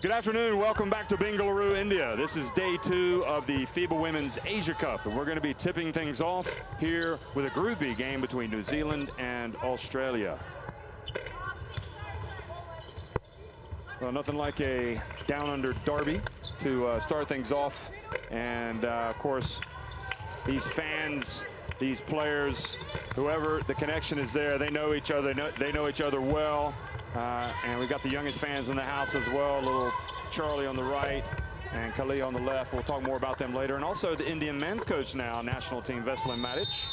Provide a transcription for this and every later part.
Good afternoon. Welcome back to Bengaluru, India. This is day 2 of the FIBA Women's Asia Cup, and we're going to be tipping things off here with a Group B game between New Zealand and Australia. Well, nothing like a down-under derby to start things off. And, of course, these fans, these players, whoever the connection is there, they know each other. They know each other well. And we've got the youngest fans in the house as well. Little Charlie on the right and Kali on the left. We'll talk more about them later. And also the Indian men's coach now, national team, Veselin Matic,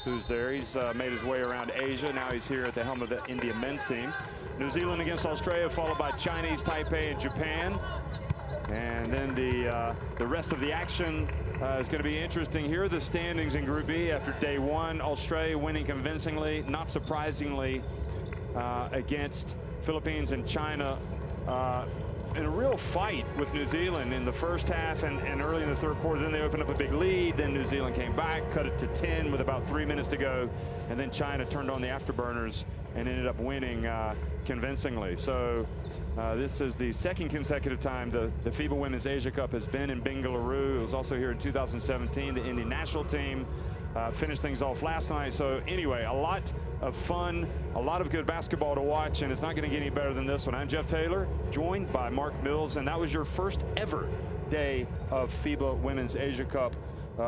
who's there. He's made his way around Asia. Now he's here at the helm of the Indian men's team. New Zealand against Australia, followed by Chinese Taipei and Japan. And then the rest of the action is going to be interesting. Here are the standings in Group B after day 1. Australia winning convincingly, not surprisingly, against Philippines and China in a real fight with New Zealand in the first half and early in the third quarter. Then they opened up a big lead. Then New Zealand came back, cut it to 10 with about 3 minutes to go. And then China turned on the afterburners and ended up winning convincingly. So this is the second consecutive time the FIBA Women's Asia Cup has been in Bengaluru. It was also here in 2017. The Indian national team finished things off last night. So anyway, a lot of fun, a lot of good basketball to watch, and it's not going to get any better than this one. I'm Jeff Taylor, joined by Mark Mills, and that was your first ever day of FIBA Women's Asia Cup.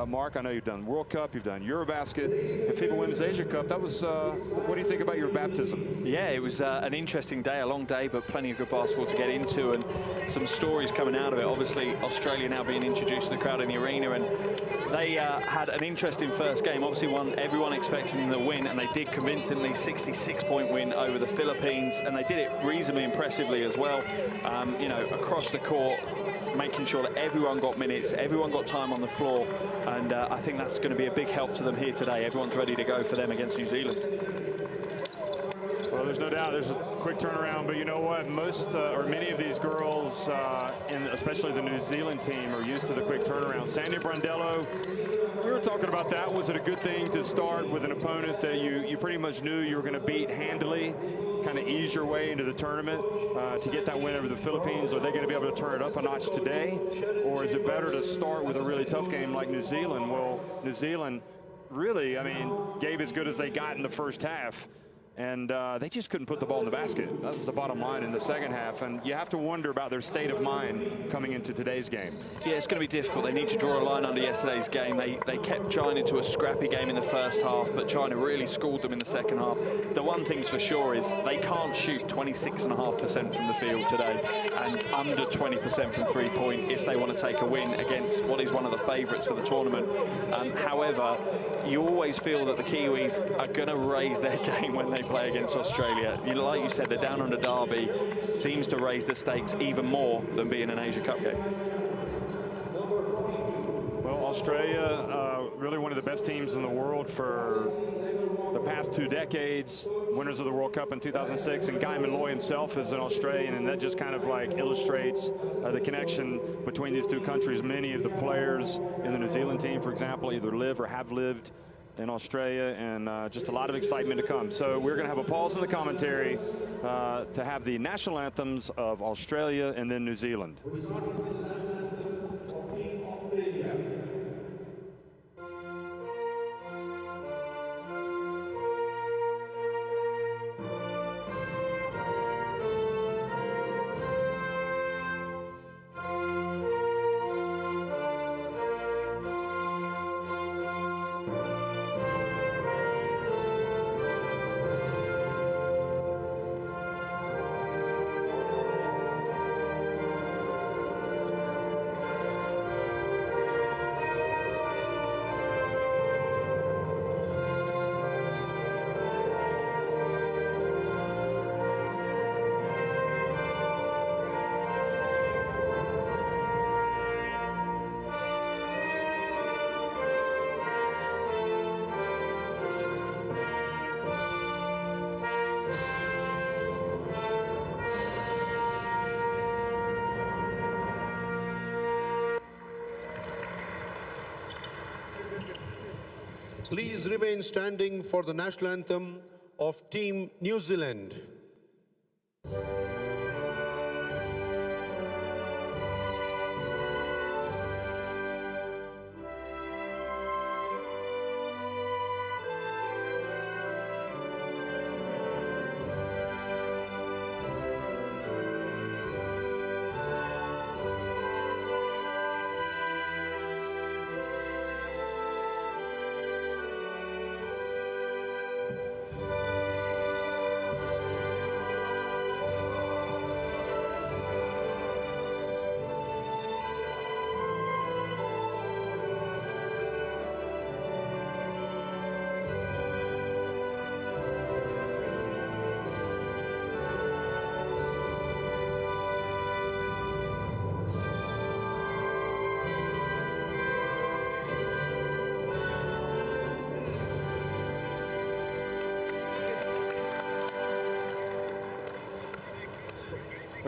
Mark, I know you've done World Cup, you've done Eurobasket, and FIBA Women's Asia Cup. That was, what do you think about your baptism? Yeah, it was an interesting day, a long day, but plenty of good basketball to get into, and some stories coming out of it. Obviously, Australia now being introduced to the crowd in the arena, and they had an interesting first game. Obviously, everyone expecting them to win, and they did convincingly. 66-point win over the Philippines, and they did it reasonably impressively as well. You know, across the court, making sure that everyone got minutes, everyone got time on the floor. And I think that's going to be a big help to them here today. Everyone's ready to go for them against New Zealand. Well, there's no doubt there's a quick turnaround, but you know what? Most or many of these girls, and especially the New Zealand team, are used to the quick turnaround. Sandy Brandello, we were talking about that. Was it a good thing to start with an opponent that you pretty much knew you were going to beat handily, kind of ease your way into the tournament to get that win over the Philippines? Are they going to be able to turn it up a notch today? Or is it better to start with a really tough game like New Zealand? Well, New Zealand really, I mean, gave as good as they got in the first half. And they just couldn't put the ball in the basket. That was the bottom line in the second half. And you have to wonder about their state of mind coming into today's game. Yeah, it's going to be difficult. They need to draw a line under yesterday's game. They kept China to a scrappy game in the first half, but China really schooled them in the second half. The one thing's for sure is they can't shoot 26.5% from the field today and under 20% from three-point if they want to take a win against what is one of the favourites for the tournament. However, you always feel that the Kiwis are going to raise their game when they play against Australia. Like you said, the down under derby seems to raise the stakes even more than being an Asia Cup game. Well, Australia, really one of the best teams in the world for the past 2 decades, winners of the World Cup in 2006, and Guy Malloy himself is an Australian, and that just kind of like illustrates the connection between these two countries. Many of the players in the New Zealand team, for example, either live or have lived in Australia, and just a lot of excitement to come. So we're going to have a pause in the commentary to have the national anthems of Australia and then New Zealand. Please remain standing for the national anthem of Team New Zealand.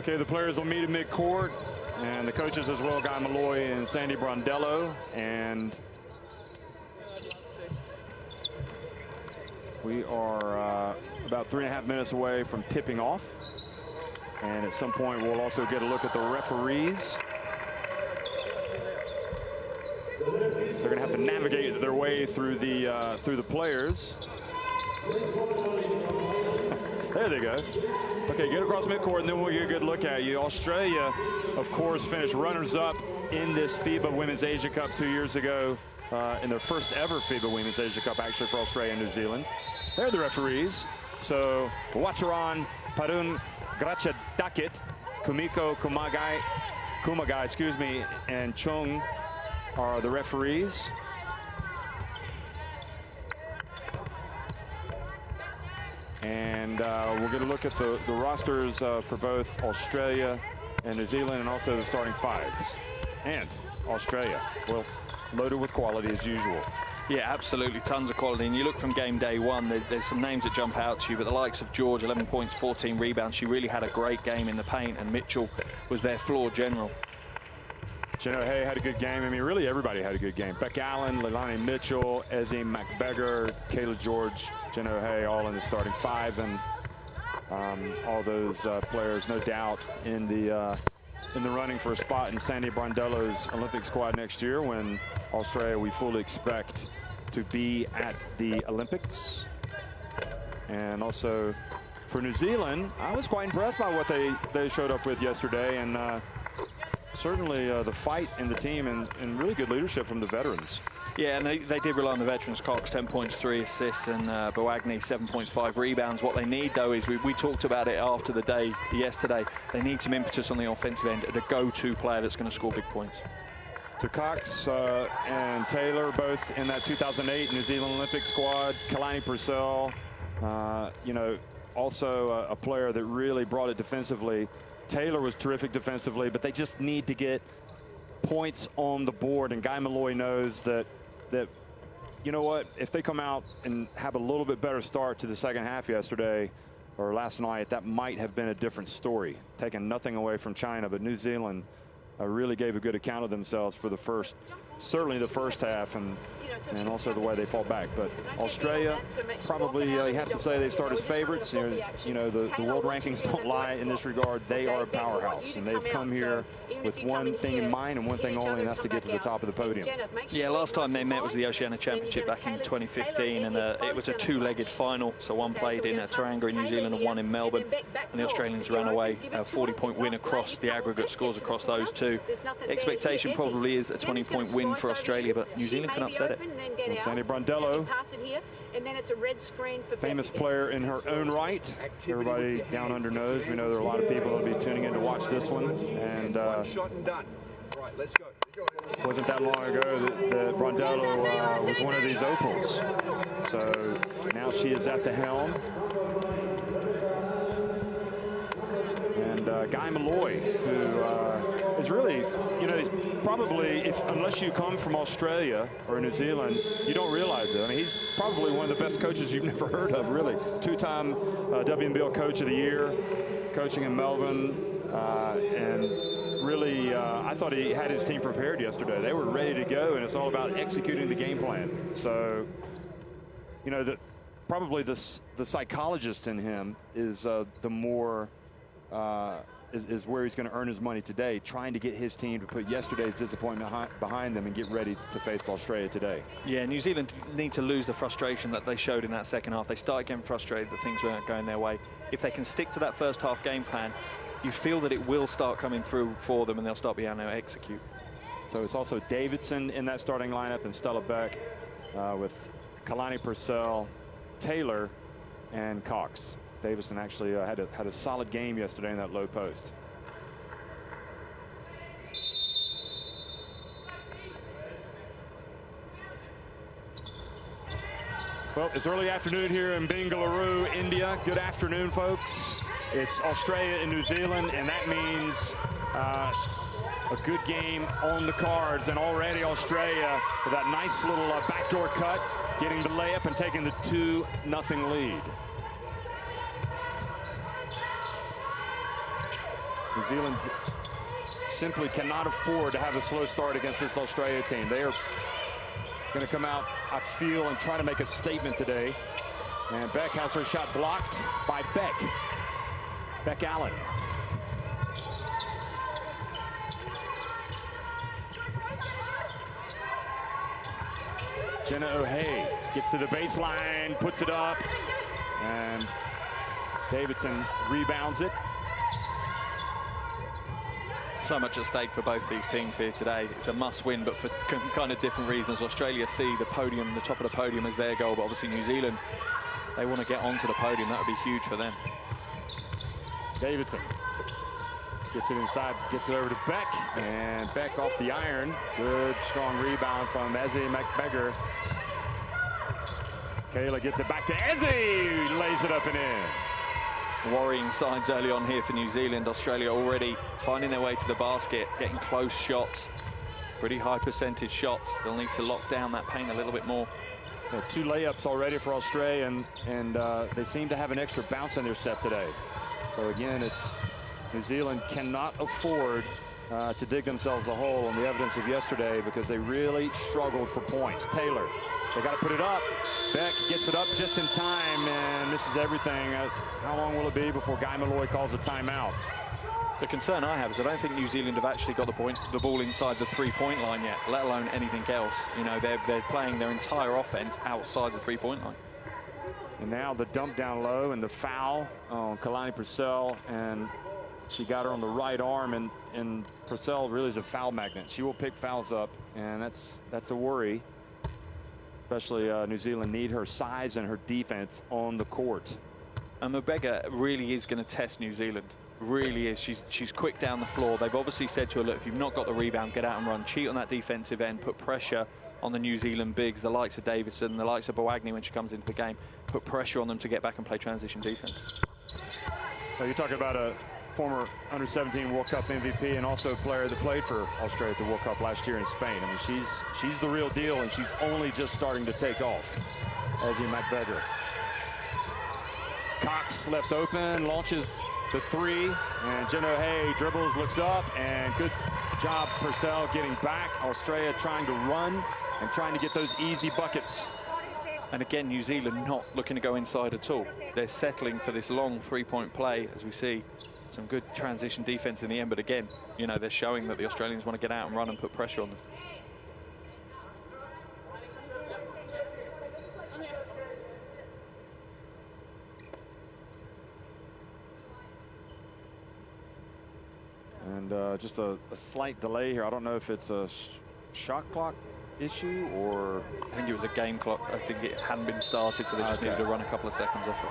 Okay, the players will meet at midcourt, and the coaches as well, Guy Malloy and Sandy Brondello. And we are about 3.5 minutes away from tipping off. And at some point, we'll also get a look at the referees. They're going to have to navigate their way through the players. There they go. Okay, get across midcourt, and then we'll get a good look at you. Australia, of course, finished runners-up in this FIBA Women's Asia Cup 2 years ago, in their first ever FIBA Women's Asia Cup, actually, for Australia and New Zealand. They're the referees. So, Wacharan, Parun Grachadakit, Kumiko Kumagai, excuse me, and Chung are the referees. And we'll get a look at the rosters for both Australia and New Zealand, and also the starting fives. And Australia, well, loaded with quality as usual. Yeah, absolutely, tons of quality. And you look from game day one, there's some names that jump out to you, but the likes of George, 11 points, 14 rebounds. She really had a great game in the paint, and Mitchell was their floor general. Jenna Hay had a good game. I mean, really everybody had a good game. Beck Allen, Leilani Mitchell, Ezim McBeggar, Kayla George, Jenna Hay, all in the starting five, and all those players, no doubt, in the running for a spot in Sandy Brondello's Olympic squad next year, when Australia, we fully expect to be at the Olympics. And also for New Zealand, I was quite impressed by what they showed up with yesterday, and certainly the fight in the team, and really good leadership from the veterans. Yeah, and they did rely on the veterans. Cox, 10 points, 3 assists, and Boagni, 7 points, 5 rebounds. What they need, though, is we talked about it after the day yesterday. They need some impetus on the offensive end, the go-to player that's going to score big points. So Cox and Taylor, both in that 2008 New Zealand Olympic squad. Kalani Purcell, you know, also a player that really brought it defensively. Taylor was terrific defensively, but they just need to get points on the board, and Guy Malloy knows that you know what, if they come out and have a little bit better start to the second half yesterday or last night, that might have been a different story. Taking nothing away from China, but New Zealand really gave a good account of themselves for certainly the first half, and also the way they fall back. But Australia, probably you have to say they start as favorites. You know, the world rankings don't lie in this regard. They are a powerhouse, and they've come here with one thing in mind and one thing only, and that's to get to the top of the podium. Yeah, last time they met was the Oceania Championship back in 2015, and it was a two-legged final. So one played in Tauranga in New Zealand and one in Melbourne, and the Australians ran away a 40-point win across the aggregate scores across those two. Expectation probably is a 20-point win for Australia, but New Zealand can upset it. Well, Sandy Brondello, famous player in her own right. Everybody down under knows. We know there are a lot of people that'll be tuning in to watch this one. And wasn't that long ago that Brondello was one of these opals. So now she is at the helm. And Guy Malloy, who is really, you know, he's probably, unless you come from Australia or New Zealand, you don't realize it. I mean, he's probably one of the best coaches you've never heard of, really. Two-time WNBL Coach of the Year, coaching in Melbourne, and really, I thought he had his team prepared yesterday. They were ready to go, and it's all about executing the game plan. So, you know, probably the psychologist in him is the more is where he's going to earn his money today, trying to get his team to put yesterday's disappointment behind them and get ready to face Australia today. Yeah, New Zealand need to lose the frustration that they showed in that second half. They started getting frustrated that things weren't going their way. If they can stick to that first half game plan, you feel that it will start coming through for them, and they'll start being able to execute. So it's also Davidson in that starting lineup, and Stella Beck with Kalani Purcell, Taylor, and Cox. Davison actually had a solid game yesterday in that low post. Well, it's early afternoon here in Bengaluru, India. Good afternoon, folks. It's Australia and New Zealand, and that means a good game on the cards. And already Australia with that nice little backdoor cut, getting the layup and taking the 2-0 lead. New Zealand simply cannot afford to have a slow start against this Australia team. They are going to come out, I feel, and try to make a statement today. And Beck has her shot blocked by Beck Allen. Jenna O'Hay gets to the baseline, puts it up, and Davidson rebounds it. So much at stake for both these teams here today. It's a must-win, but for kind of different reasons. Australia see the podium, the top of the podium, as their goal, but obviously New Zealand, they want to get onto the podium. That would be huge for them. Davidson gets it inside, gets it over to Beck, and Beck off the iron. Good, strong rebound from Ezzy McBeggar. Kayla gets it back to Ezzy, lays it up and in. Worrying signs early on here for New Zealand. Australia already finding their way to the basket, getting close shots, pretty high percentage shots. They'll need to lock down that paint a little bit more. Yeah, 2 layups already for Australia, and they seem to have an extra bounce in their step today. So again, it's New Zealand cannot afford to dig themselves a hole on the evidence of yesterday, because they really struggled for points. Taylor, they got to put it up. Beck gets it up just in time and misses everything. How long will it be before Guy Malloy calls a timeout? The concern I have is I don't think New Zealand have actually got the ball inside the 3-point line yet, let alone anything else. You know, they're playing their entire offense outside the 3-point line. And now the dump down low and the foul on Kalani Purcell, and she got her on the right arm, and Purcell really is a foul magnet. She will pick fouls up, and that's a worry. Especially New Zealand need her size and her defense on the court. And McBeggar really is going to test New Zealand. Really is. She's quick down the floor. They've obviously said to her, look, if you've not got the rebound, get out and run. Cheat on that defensive end, put pressure on the New Zealand bigs, the likes of Davidson, the likes of Boagni when she comes into the game. Put pressure on them to get back and play transition defense. Well, you're talking about a former Under-17 World Cup MVP and also a player that played for Australia at the World Cup last year in Spain. I mean, she's the real deal, and she's only just starting to take off. Ezzy McBeggar. Cox left open, launches the 3, and Jen O'Hay dribbles, looks up, and good job Purcell getting back. Australia trying to run and trying to get those easy buckets. And again, New Zealand not looking to go inside at all. They're settling for this long 3-point play, as we see. Some good transition defense in the end, but again, you know, they're showing that the Australians want to get out and run and put pressure on them. And just a slight delay here. I don't know if it's a shot clock issue or... I think it was a game clock. I think it hadn't been started, so they just needed to run a couple of seconds off it.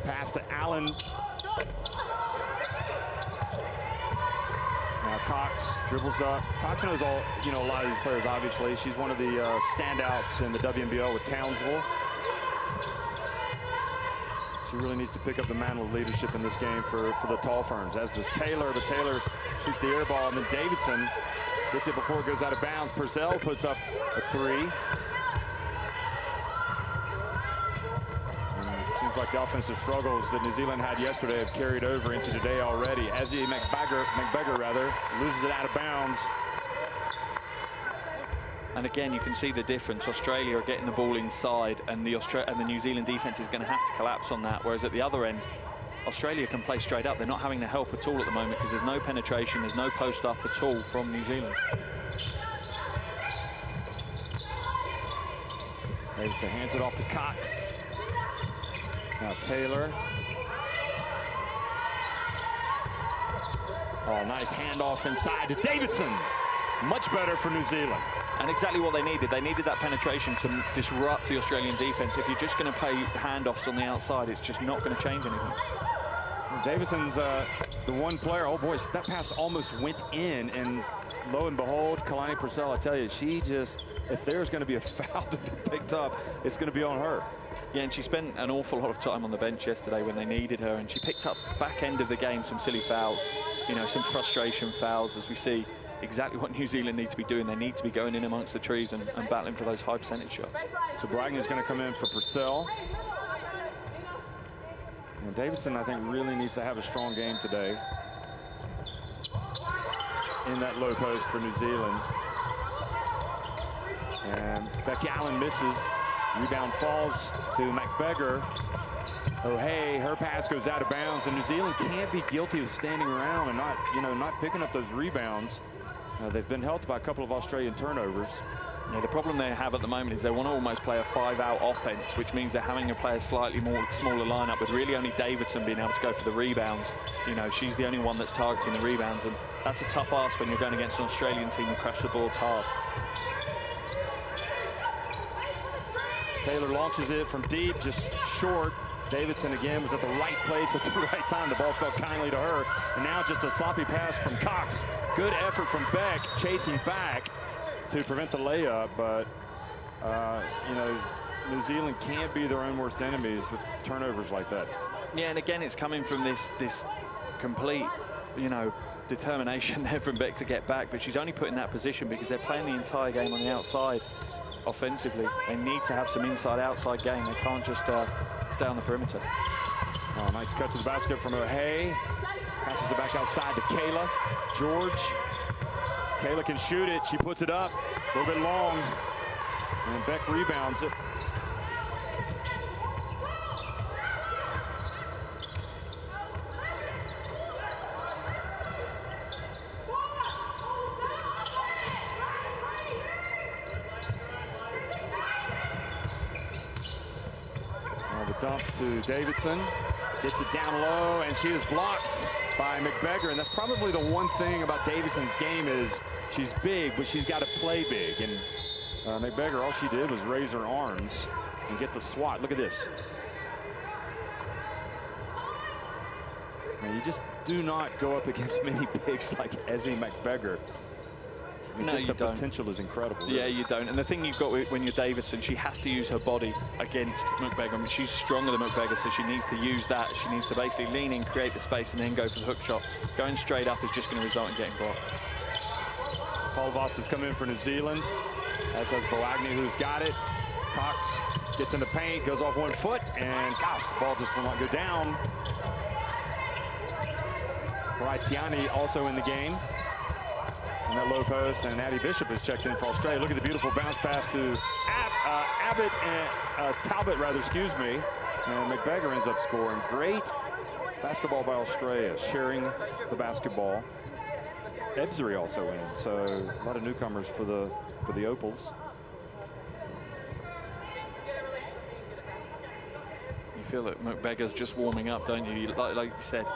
Pass to Allen. Now Cox dribbles up. Cox knows a lot of these players, obviously. She's one of the standouts in the WNBL with Townsville. She really needs to pick up the mantle of leadership in this game for the Tall Ferns, as does Taylor. But Taylor shoots the air ball, and then Davidson gets it before it goes out of bounds. Purcell puts up a 3. It seems like the offensive struggles that New Zealand had yesterday have carried over into today already. Ezzy McBeggar loses it out of bounds. And again, you can see the difference. Australia are getting the ball inside, and the New Zealand defense is going to have to collapse on that. Whereas at the other end, Australia can play straight up. They're not having to help at all at the moment because there's no penetration, there's no post up at all from New Zealand. Davidson hands it off to Cox. Now Taylor. Oh, nice handoff inside to Davidson. Much better for New Zealand. And exactly what they needed. They needed that penetration to disrupt the Australian defense. If you're just going to play handoffs on the outside, it's just not going to change anything. Well, Davidson's the one player. Oh, boy, that pass almost went in. And lo and behold, Kalani Purcell, I tell you, she just, if there's going to be a foul to be picked up, it's going to be on her. Yeah, and she spent an awful lot of time on the bench yesterday when they needed her. And she picked up back end of the game some silly fouls, you know, some frustration fouls, as we see. Exactly what New Zealand need to be doing. They need to be going in amongst the trees and battling for those high percentage shots. So Bragg is going to come in for Purcell. And Davidson, I think, really needs to have a strong game today in that low post for New Zealand. And Becky Allen misses. Rebound falls to McBeggar. Oh, hey, her pass goes out of bounds, and New Zealand can't be guilty of standing around and not picking up those rebounds. They've been helped by a couple of Australian turnovers. Yeah, the problem they have at the moment is they want to almost play a 5-out offense, which means they're having to play a slightly more smaller lineup, with really only Davidson being able to go for the rebounds. You know, she's the only one that's targeting the rebounds, and that's a tough ask when you're going against an Australian team who crash the boards hard. Taylor launches it from deep, just short. Davidson again was at the right place at the right time. The ball fell kindly to her. And now just a sloppy pass from Cox. Good effort from Beck, chasing back to prevent the layup. But, you know, New Zealand can't be their own worst enemies with turnovers like that. Yeah, and again, it's coming from this complete, you know, determination there from Beck to get back. But she's only put in that position because they're playing the entire game on the outside. Offensively, they need to have some inside-outside game. They can't just stay on the perimeter. Oh, nice cut to the basket from O'Hay. Passes it back outside to Kayla. George. Kayla can shoot it. She puts it up a little bit long. And Beck rebounds it. Dump to Davidson, gets it down low, and she is blocked by McBeggar. And that's probably the one thing about Davidson's game is she's big, but she's got to play big. And McBeggar, all she did was raise her arms and get the swat. Look at this. Now, you just do not go up against many bigs like Ezzy McBeggar. I mean, no, just the don't. potential is incredible. Yeah, you don't. And the thing you've got when you're Davidson, she has to use her body against McBeggar. I mean, she's stronger than McBeggar, so she needs to use that. She needs to basically lean in, create the space, and then go for the hook shot. Going straight up is just going to result in getting blocked. Paul Voss has come in for New Zealand, as has Boagni, who's got it. Cox gets in the paint, goes off 1 foot, and gosh, the ball just will not go down. Tiani also in the game. In that low post, and Abby Bishop has checked in for Australia. Look at the beautiful bounce pass to Talbot, rather, excuse me. And McBeggar ends up scoring. Great basketball by Australia, sharing the basketball. Ebsary also in, so a lot of newcomers for the Opals. You feel that McBeggar's just warming up, don't you? Like you said,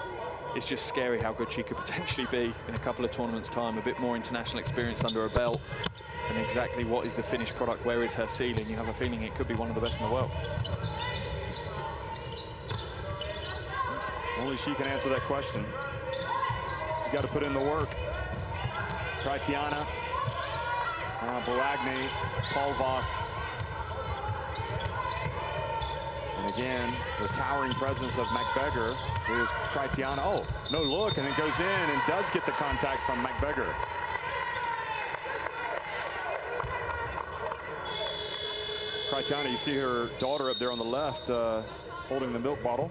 it's just scary how good she could potentially be in a couple of tournaments' time. A bit more international experience under her belt, and exactly what is the finished product, where is her ceiling? You have a feeling it could be one of the best in the world. Only she can answer that question. She's got to put in the work. Tritiana, Boagni, Paul Vost. And again, the towering presence of McBeggar. Here's Tritiana. Oh, no look, and it goes in and does get the contact from McBeggar. Tritiana, you see her daughter up there on the left holding the milk bottle.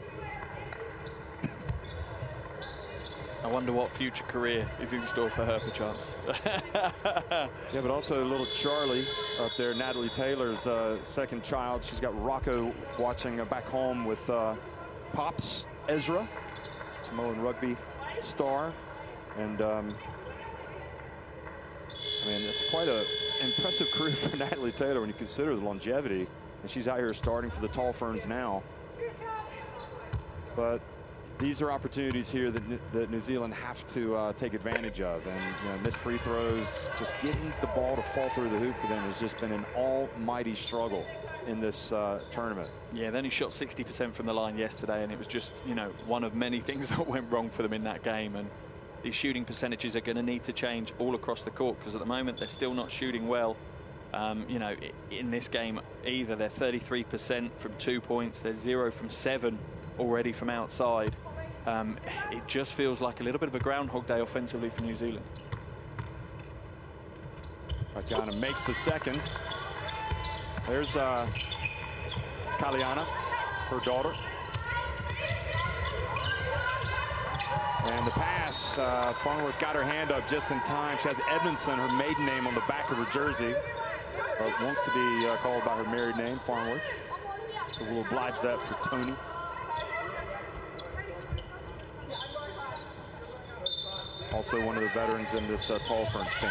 I wonder what future career is in store for her, perchance. Yeah, but also little Charlie up there, Natalie Taylor's second child. She's got Rocco watching back home with Pops Ezra, Samoan rugby star. And I mean, it's quite an impressive career for Natalie Taylor when you consider the longevity. And she's out here starting for the Tall Ferns now. But these are opportunities here that New Zealand have to take advantage of. And you know, missed free throws, just getting the ball to fall through the hoop for them has just been an almighty struggle in this tournament. Yeah, they only shot 60% from the line yesterday, and it was just, you know, one of many things that went wrong for them in that game. And these shooting percentages are going to need to change all across the court, because at the moment they're still not shooting well. You know, in this game either. They're 33% from 2 points, they're 0 from 7 already from outside. It just feels like a little bit of a Groundhog Day offensively for New Zealand. Tatiana makes the second. There's Kaliana, her daughter. And the pass, Farnworth got her hand up just in time. She has Edmondson, her maiden name, on the back of her jersey, but wants to be called by her married name, Farnworth. So we'll oblige that for Tony. Also one of the veterans in this Tall Ferns team.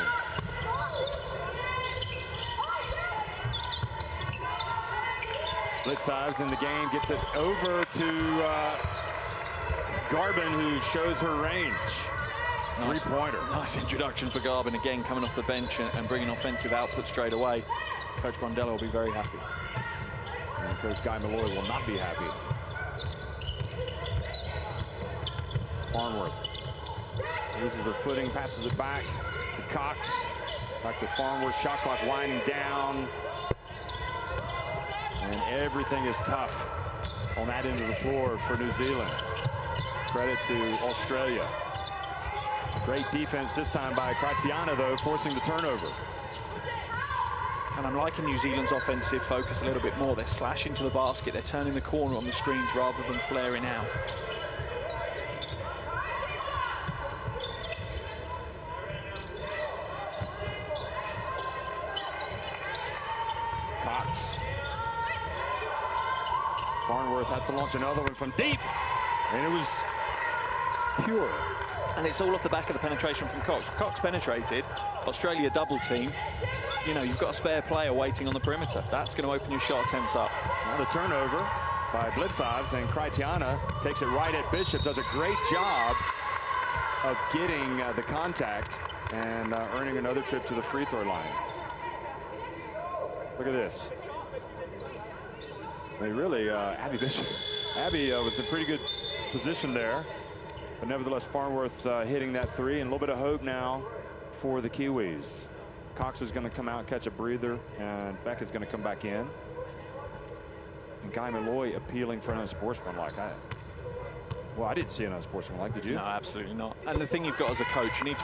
Blitzives in the game, gets it over to Garbin, who shows her range. Nice, three-pointer. Nice introduction for Garbin, again coming off the bench and bringing offensive output straight away. Coach Brondello will be very happy. And Coach Guy Malloy will not be happy. Farnworth loses her footing, passes it back to Cox. Back to Farnworth, shot clock winding down. And everything is tough on that end of the floor for New Zealand. Credit to Australia. Great defense this time by Kratiana, though, forcing the turnover. And I'm liking New Zealand's offensive focus a little bit more. They're slashing to the basket. They're turning the corner on the screens rather than flaring out. Cox. Farnworth has to launch another one from deep. And it was pure. And it's all off the back of the penetration from Cox. Cox penetrated, Australia double team. You know, you've got a spare player waiting on the perimeter. That's going to open your shot attempts up. Now the turnover by Blitzives, and Kratiana takes it right at Bishop. Does a great job of getting the contact and earning another trip to the free throw line. Look at this. They really, Abby Bishop. Abby was in pretty good position there. But nevertheless, Farnworth hitting that three, and a little bit of hope now for the Kiwis. Cox is going to come out, catch a breather, and Beckett's going to come back in. And Guy Malloy appealing for an unsportsmanlike. Well, I didn't see an unsportsmanlike, did you? No, absolutely not. And the thing you've got as a coach, you need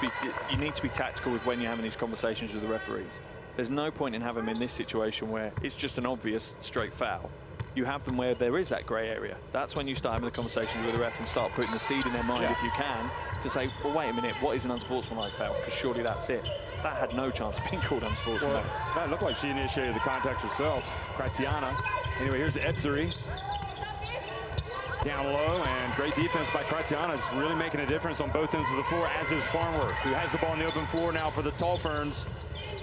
to be tactical with when you're having these conversations with the referees. There's no point in having them in this situation where it's just an obvious straight foul. You have them where there is that grey area. That's when you start having the conversations with the ref and start putting the seed in their mind, if you can, to say, well, wait a minute, what is an unsportsmanlike foul? Because surely that's it. That had no chance of being called unsportsmanlike. Well, that looked like she initiated the contact herself. Kratiana. Anyway, here's Edzeri. Down low, and great defense by Kratiana is really making a difference on both ends of the floor, as is Farnworth, who has the ball in the open floor now for the Tall Ferns.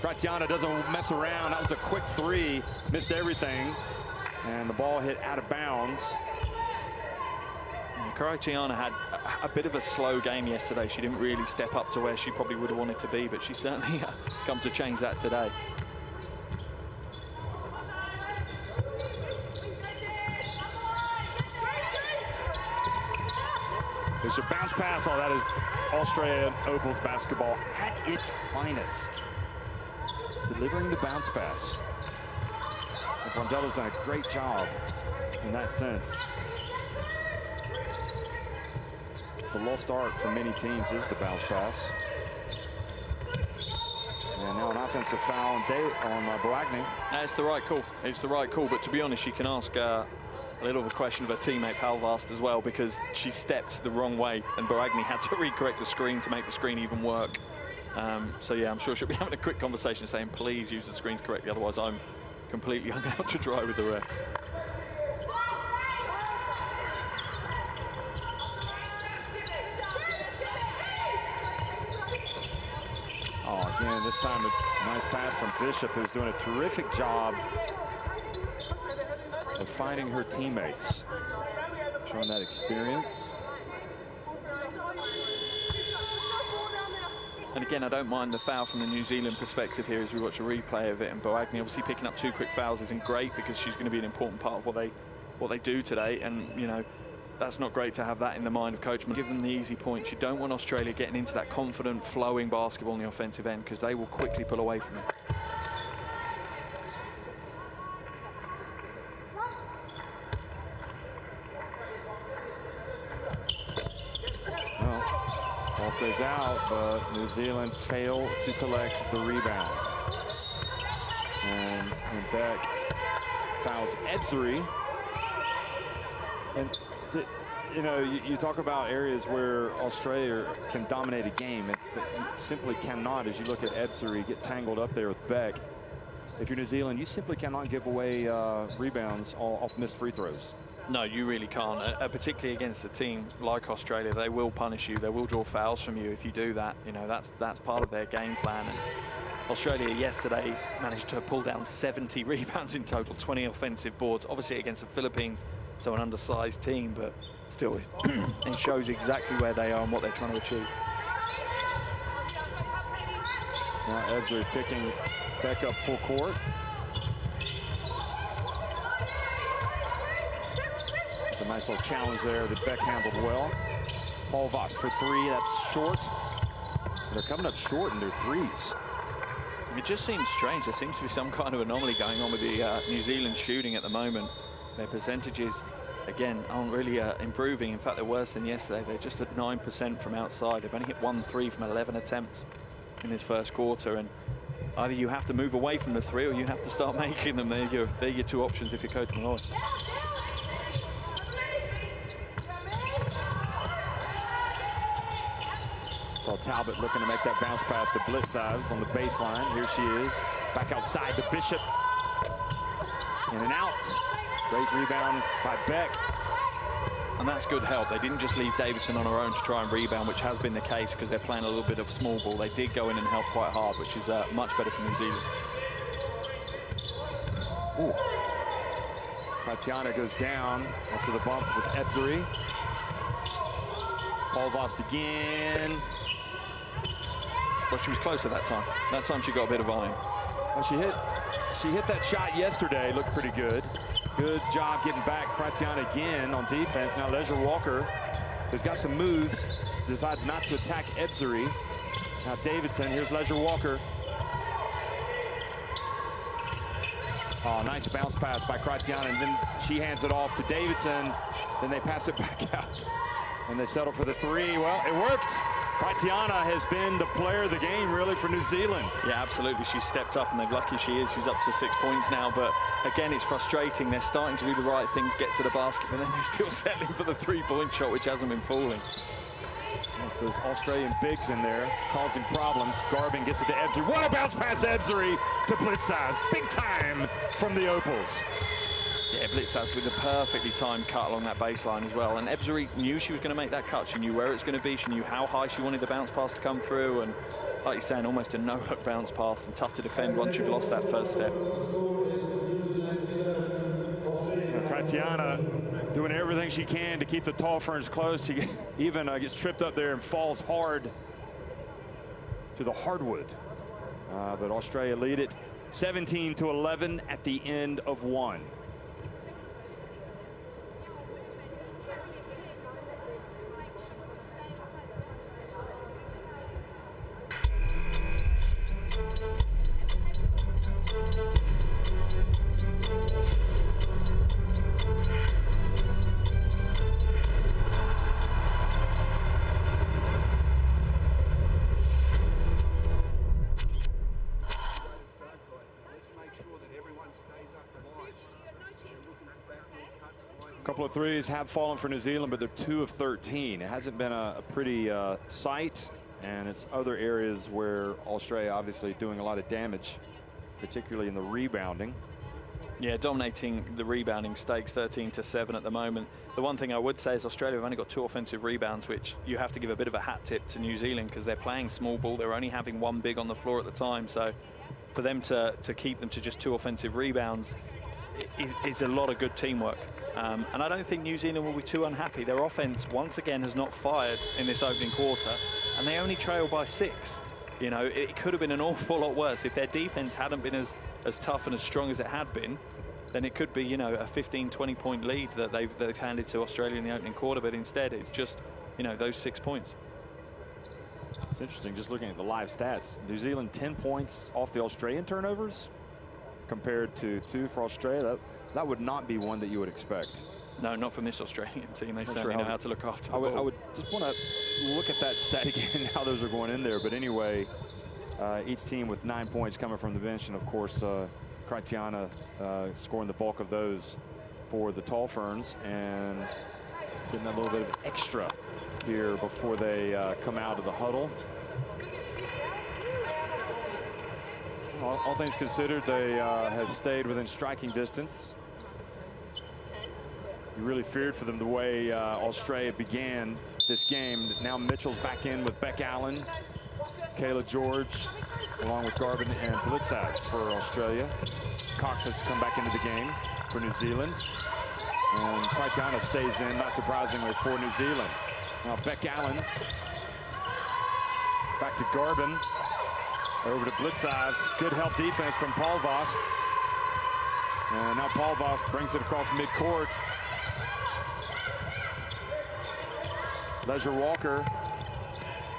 Kratiana doesn't mess around. That was a quick three, missed everything. And the ball hit out of bounds. Kratiana had a bit of a slow game yesterday. She didn't really step up to where she probably would have wanted to be, but she certainly come to change that today. There's a bounce pass. Oh, that is Australian Opals basketball at its finest. Delivering the bounce pass. Brondello's done a great job in that sense. The lost art for many teams is the bounce pass. And now an offensive foul on Boagni. It's the right call. It's the right call. But to be honest, you can ask a little of a question of her teammate Palvast as well, because she stepped the wrong way and Boagni had to recorrect the screen to make the screen even work. So yeah, I'm sure she'll be having a quick conversation saying, please use the screens correctly, otherwise I'm completely hung out to dry with the refs. Oh, again, this time a nice pass from Bishop, who's doing a terrific job of finding her teammates. Showing that experience. And again, I don't mind the foul from the New Zealand perspective here as we watch a replay of it. And Boagni obviously picking up 2 quick fouls isn't great, because she's going to be an important part of what they do today. And, you know, that's not great to have that in the mind of coach. Give them the easy points. You don't want Australia getting into that confident, flowing basketball on the offensive end, because they will quickly pull away from it. Ball stays out, but New Zealand fail to collect the rebound. And Beck fouls Edzeri. And You know, you talk about areas where Australia can dominate a game. It simply cannot, as you look at Ebseri get tangled up there with Beck. If you're New Zealand, you simply cannot give away rebounds off missed free throws. No, you really can't, particularly against a team like Australia. They will punish you. They will draw fouls from you if you do that. You know, that's part of their game plan. And Australia yesterday managed to pull down 70 rebounds in total, 20 offensive boards, obviously against the Philippines, so an undersized team, but still it shows exactly where they are and what they're trying to achieve. Now Ebseri picking back up full court. It's a nice little challenge there that Beck handled well. Paul Vost for three, that's short. They're coming up short in their threes. It just seems strange. There seems to be some kind of anomaly going on with the New Zealand shooting at the moment. Their percentages, again, aren't really improving. In fact, they're worse than yesterday. They're just at 9% from outside. They've only hit 1 3 from 11 attempts in this first quarter. And either you have to move away from the three or you have to start making them. They're your two options if you're Coach Malloy. So Talbot looking to make that bounce pass to Blitzives on the baseline. Here she is, back outside to Bishop. In and out. Great rebound by Beck. And that's good help. They didn't just leave Davidson on her own to try and rebound, which has been the case because they're playing a little bit of small ball. They did go in and help quite hard, which is much better for New Zealand. Ooh. Tatiana goes down after the bump with Ebseri. Paul Vost again. Well, she was closer that time. That time she got a bit of volume. Well, she hit that shot yesterday. Looked pretty good. Good job getting back. Tatiana again on defense. Now Leisure Walker has got some moves. Decides not to attack Ebseri. Now Davidson. Here's Leisure Walker. Oh, nice bounce pass by Tatiana, and then she hands it off to Davidson. Then they pass it back out. And they settle for the three. Well, it worked. Tatiana has been the player of the game, really, for New Zealand. Yeah, absolutely. She's stepped up, and they're lucky she is. She's up to 6 points now. But again, it's frustrating. They're starting to do the right things, get to the basket, but then they're still settling for the three-point shot, which hasn't been falling. That's those Australian bigs in there causing problems. Garvin gets it to Ebseri. What a bounce pass, Ebseri to Blitzives. Big time from the Opals. Yeah, Blitzives with a perfectly timed cut along that baseline as well. And Ebseri knew she was going to make that cut. She knew where it's going to be. She knew how high she wanted the bounce pass to come through. And like you're saying, almost a no-look bounce pass and tough to defend once you've lost that first step. Tatiana doing everything she can to keep the Tall Ferns close. She even gets tripped up there and falls hard to the hardwood. But Australia lead it 17-11 at the end of one. Couple of threes have fallen for New Zealand, but they're 2 of 13. It hasn't been a pretty sight, and it's other areas where Australia obviously doing a lot of damage, particularly in the rebounding. Yeah, dominating the rebounding stakes, 13-7 at the moment. The one thing I would say is Australia have only got 2 offensive rebounds, which you have to give a bit of a hat tip to New Zealand because they're playing small ball. They're only having 1 big on the floor at the time. So for them to keep them to just 2 offensive rebounds, it's a lot of good teamwork. And I don't think New Zealand will be too unhappy. Their offense, once again, has not fired in this opening quarter, and they only trail by 6. You know, it could have been an awful lot worse. If their defense hadn't been as tough and as strong as it had been, then it could be, you know, a 15, 20-point lead that they've handed to Australia in the opening quarter. But instead, it's just, you know, those 6 points. It's interesting just looking at the live stats. New Zealand 10 points off the Australian turnovers compared to 2 for Australia. That would not be one that you would expect. No, not from this Australian team. They certainly know how to look after the ball. I would just want to look at that stat again, how those are going in there. But anyway, each team with 9 points coming from the bench. And, of course, Tatiana scoring the bulk of those for the Tall Ferns. And Getting a little bit of extra here before they come out of the huddle. All things considered, they have stayed within striking distance. You really feared for them the way Australia began this game. Now Mitchell's back in with Beck Allen, Kayla George, along with Garbin and Blitzabs for Australia. Cox has come back into the game for New Zealand. And Kraitiana stays in, not surprisingly, for New Zealand. Now Beck Allen back to Garbin. Over to Blitzabs. Good help defense from Paul Vost. And now Paul Vost brings it across midcourt. Leisure Walker.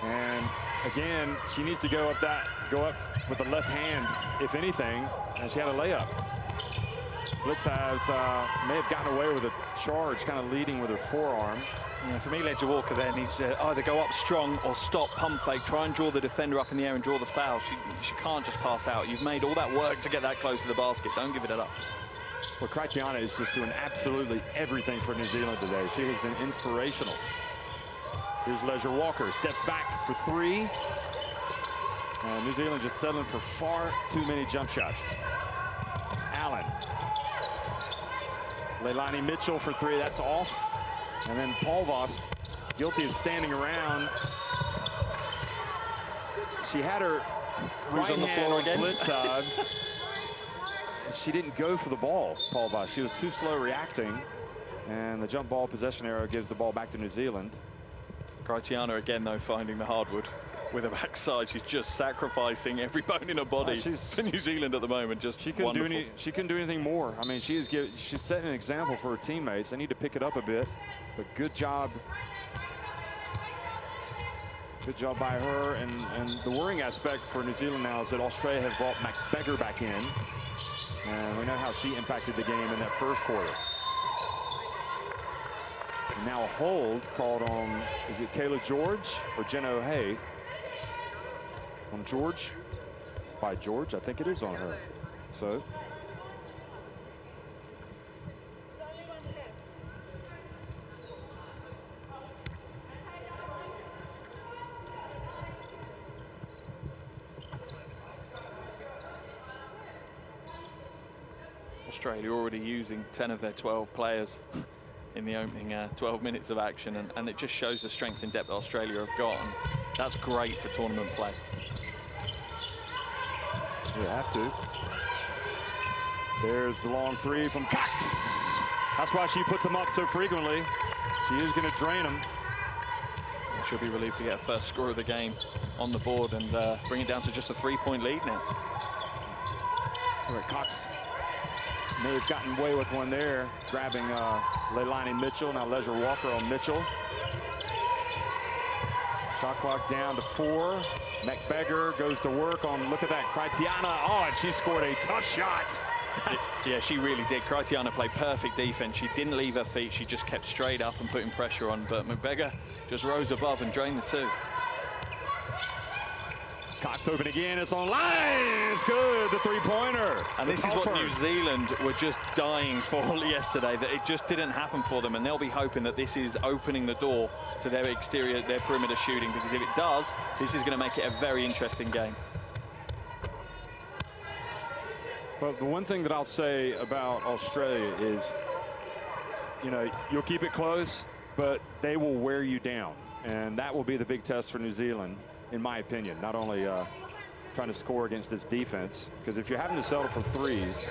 And again, she needs to go up with the left hand, if anything. And she had a layup. Blitzabs may have gotten away with a charge, kind of leading with her forearm. Yeah, for me, Leisure Walker there needs to either go up strong or stop, pump fake, try and draw the defender up in the air and draw the foul. She can't just pass out. You've made all that work to get that close to the basket. Don't give it up. Well, Kraitiana is just doing absolutely everything for New Zealand today. She has been inspirational. Here's Leisure Walker, steps back for three. New Zealand just settling for far too many jump shots. Allen. Leilani Mitchell for three, that's off. And then Paul Vost, guilty of standing around. She had her right on the floor again. Blitzabs. She didn't go for the ball, Paul Vost. She was too slow reacting. And the jump ball possession arrow gives the ball back to New Zealand. Kraitiana again, though, finding the hardwood with her backside. She's just sacrificing every bone in her body for New Zealand at the moment. Just she couldn't do anything more. I mean, she's setting an example for her teammates. They need to pick it up a bit. But good job. Good job by her. And the worrying aspect for New Zealand now is that Australia has brought McBeggar back in. And we know how she impacted the game in that first quarter. And now a hold called on, is it Kayla George or Jenna O'Hay? On George? By George, I think it is on her. So. Australia already using 10 of their 12 players in the opening 12 minutes of action, and it just shows the strength and depth that Australia have got, and that's great for tournament play. You have to. There's the long three from Cox. That's why she puts them up so frequently. She is going to drain them. She'll be relieved to get a first score of the game on the board and bring it down to just a 3-point lead now. All right, Cox may have gotten away with one there, grabbing Leilani Mitchell. Now Leisure Walker on Mitchell. Shot clock down to 4. McBeggar goes to work on, look at that, Kraitiana. Oh, and she scored a tough shot. Yeah, she really did. Kraitiana played perfect defense. She didn't leave her feet. She just kept straight up and putting pressure on. But McBeggar just rose above and drained the two. Cox open again, it's online, it's good, the three-pointer. And this is what New Zealand were just dying for yesterday, that it just didn't happen for them, and they'll be hoping that this is opening the door to their exterior, their perimeter shooting, because if it does, this is going to make it a very interesting game. Well, the one thing that I'll say about Australia is, you know, you'll keep it close, but they will wear you down, and that will be the big test for New Zealand, in my opinion. Not only trying to score against this defense, because if you're having to settle for threes,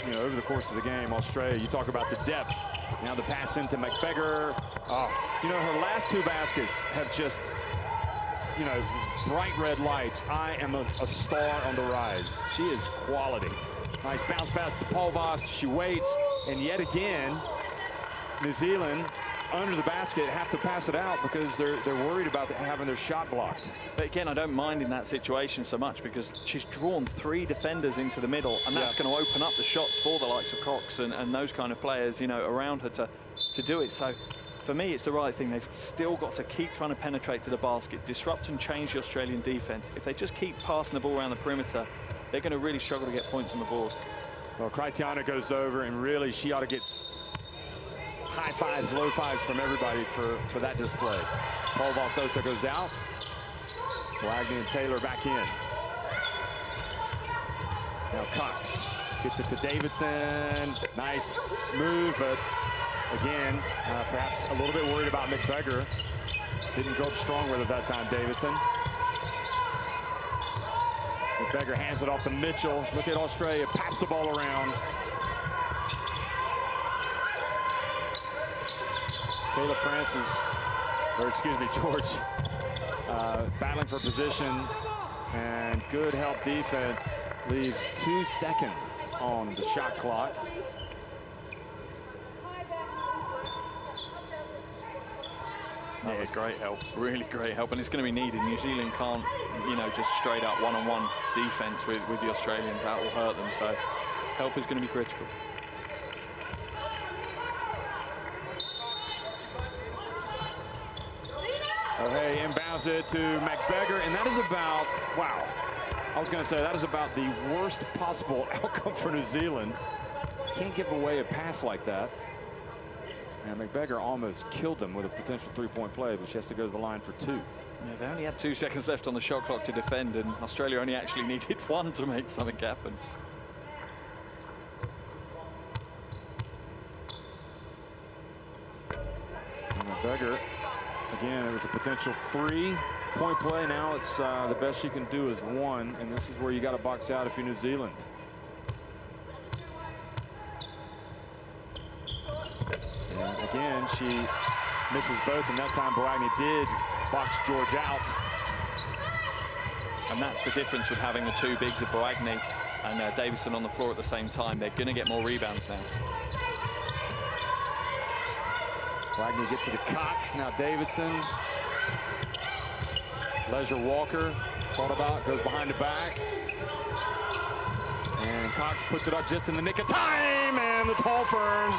you know, over the course of the game, Australia, you talk about the depth. Now the pass into McBeggar. You know, her last two baskets have just, you know, bright red lights. I am a star on the rise. She is quality. Nice bounce pass to Paul Vost. She waits, and yet again, New Zealand under the basket have to pass it out because they're worried about having their shot blocked. But again, I don't mind in that situation so much because she's drawn 3 defenders into the middle, and that's going to open up the shots for the likes of Cox and those kind of players, you know, around her to do it. So for me, it's the right thing. They've still got to keep trying to penetrate to the basket, disrupt and change the Australian defense. If they just keep passing the ball around the perimeter, they're going to really struggle to get points on the board. Well, Kraitiana goes over, and really she ought to get high fives, low fives from everybody for that display. Paul Valstosa goes out. Wagner and Taylor back in. Now Cox gets it to Davidson. Nice move, but again, perhaps a little bit worried about McBeggar. Didn't go up strong with it that time, Davidson. McBeggar hands it off to Mitchell. Look at Australia pass the ball around. Caleb Francis, or excuse me, George, battling for position, and good help defense leaves 2 seconds on the shot clock. Yeah, great help, really great help, and it's going to be needed. New Zealand can't, you know, just straight up one-on-one defense with the Australians. That will hurt them, so help is going to be critical. O'Hay inbounds it to McBeggar, and that is about, wow, I was going to say that is about the worst possible outcome for New Zealand. Can't give away a pass like that. And McBeggar almost killed them with a potential three-point play, but she has to go to the line for 2. Yeah, they only had 2 seconds left on the shot clock to defend, and Australia only actually needed 1 to make something happen. And McBeggar, again, it was a potential 3-point play. Now it's the best you can do is 1, and this is where you got to box out if you're New Zealand. And again, she misses both, and that time Boagni did box George out. And that's the difference with having the 2 bigs of Boagni and Davison on the floor at the same time. They're going to get more rebounds now. Boagni gets it to Cox. Now Davidson. Leisure Walker thought about, goes behind the back. And Cox puts it up just in the nick of time, and the Tall Ferns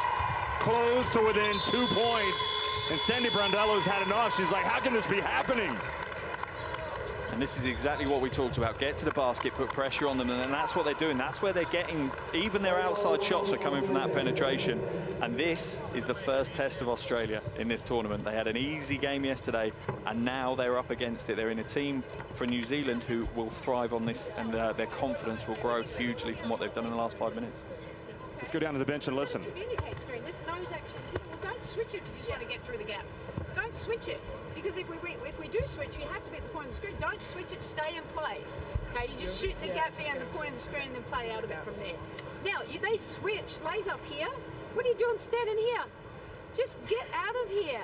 close to within 2 points. And Sandy Brandello's had enough. She's like, how can this be happening? And this is exactly what we talked about. Get to the basket, put pressure on them, and that's what they're doing. That's where they're getting, even their outside shots are coming from that penetration. And this is the first test of Australia in this tournament. They had an easy game yesterday, and now they're up against it. They're in a team for New Zealand who will thrive on this, and their confidence will grow hugely from what they've done in the last 5 minutes. Let's go down to the bench and listen. Communicate screen. This nose action. Well, don't switch it if you just want to get through the gap. Don't switch it, because if we do switch, we have to be at the point of the screen. Don't switch it. Stay in place. Okay, you just shoot the gap behind the point of the screen and then play out of it from there. Now they switch. Lays up here. What are you doing standing here? Just get out of here.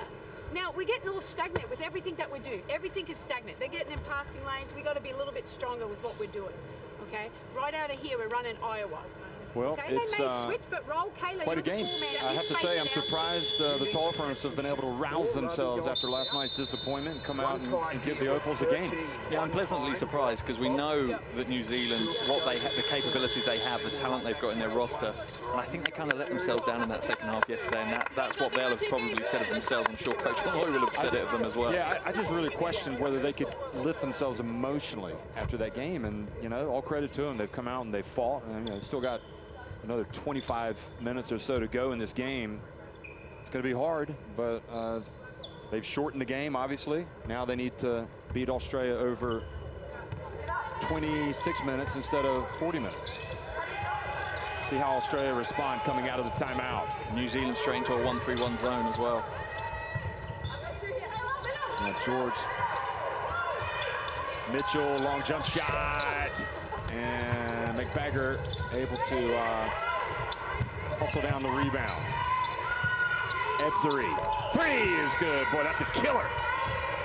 Now we're getting all stagnant with everything that we do. Everything is stagnant. They're getting in passing lanes. We got to be a little bit stronger with what we're doing. Okay, right out of here we're running Iowa. Well, okay, it's they may switch, but roll Kayla, quite a game. I have to say, I'm surprised the Tall Ferns have been able to rouse themselves after last night's disappointment and come out and give the Opals a game. Yeah, I'm pleasantly surprised, because we know that New Zealand, what they have, the capabilities they have, the talent they've got in their roster, and I think they kind of let themselves down in that second half yesterday, and that's what they'll have probably said of themselves. I'm sure Coach Malloy will have said it of them as well. Yeah, I just really questioned whether they could lift themselves emotionally after that game, and you know, all credit to them. They've come out and they've fought, and you know, still got another 25 minutes or so to go in this game. It's going to be hard, but they've shortened the game, obviously. Now they need to beat Australia over 26 minutes instead of 40 minutes. See how Australia respond coming out of the timeout. New Zealand straight into a 1-3-1 zone as well. Now George Mitchell, long jump shot, and McBeggar able to hustle down the rebound. Ebzery, 3 is good. Boy, that's a killer.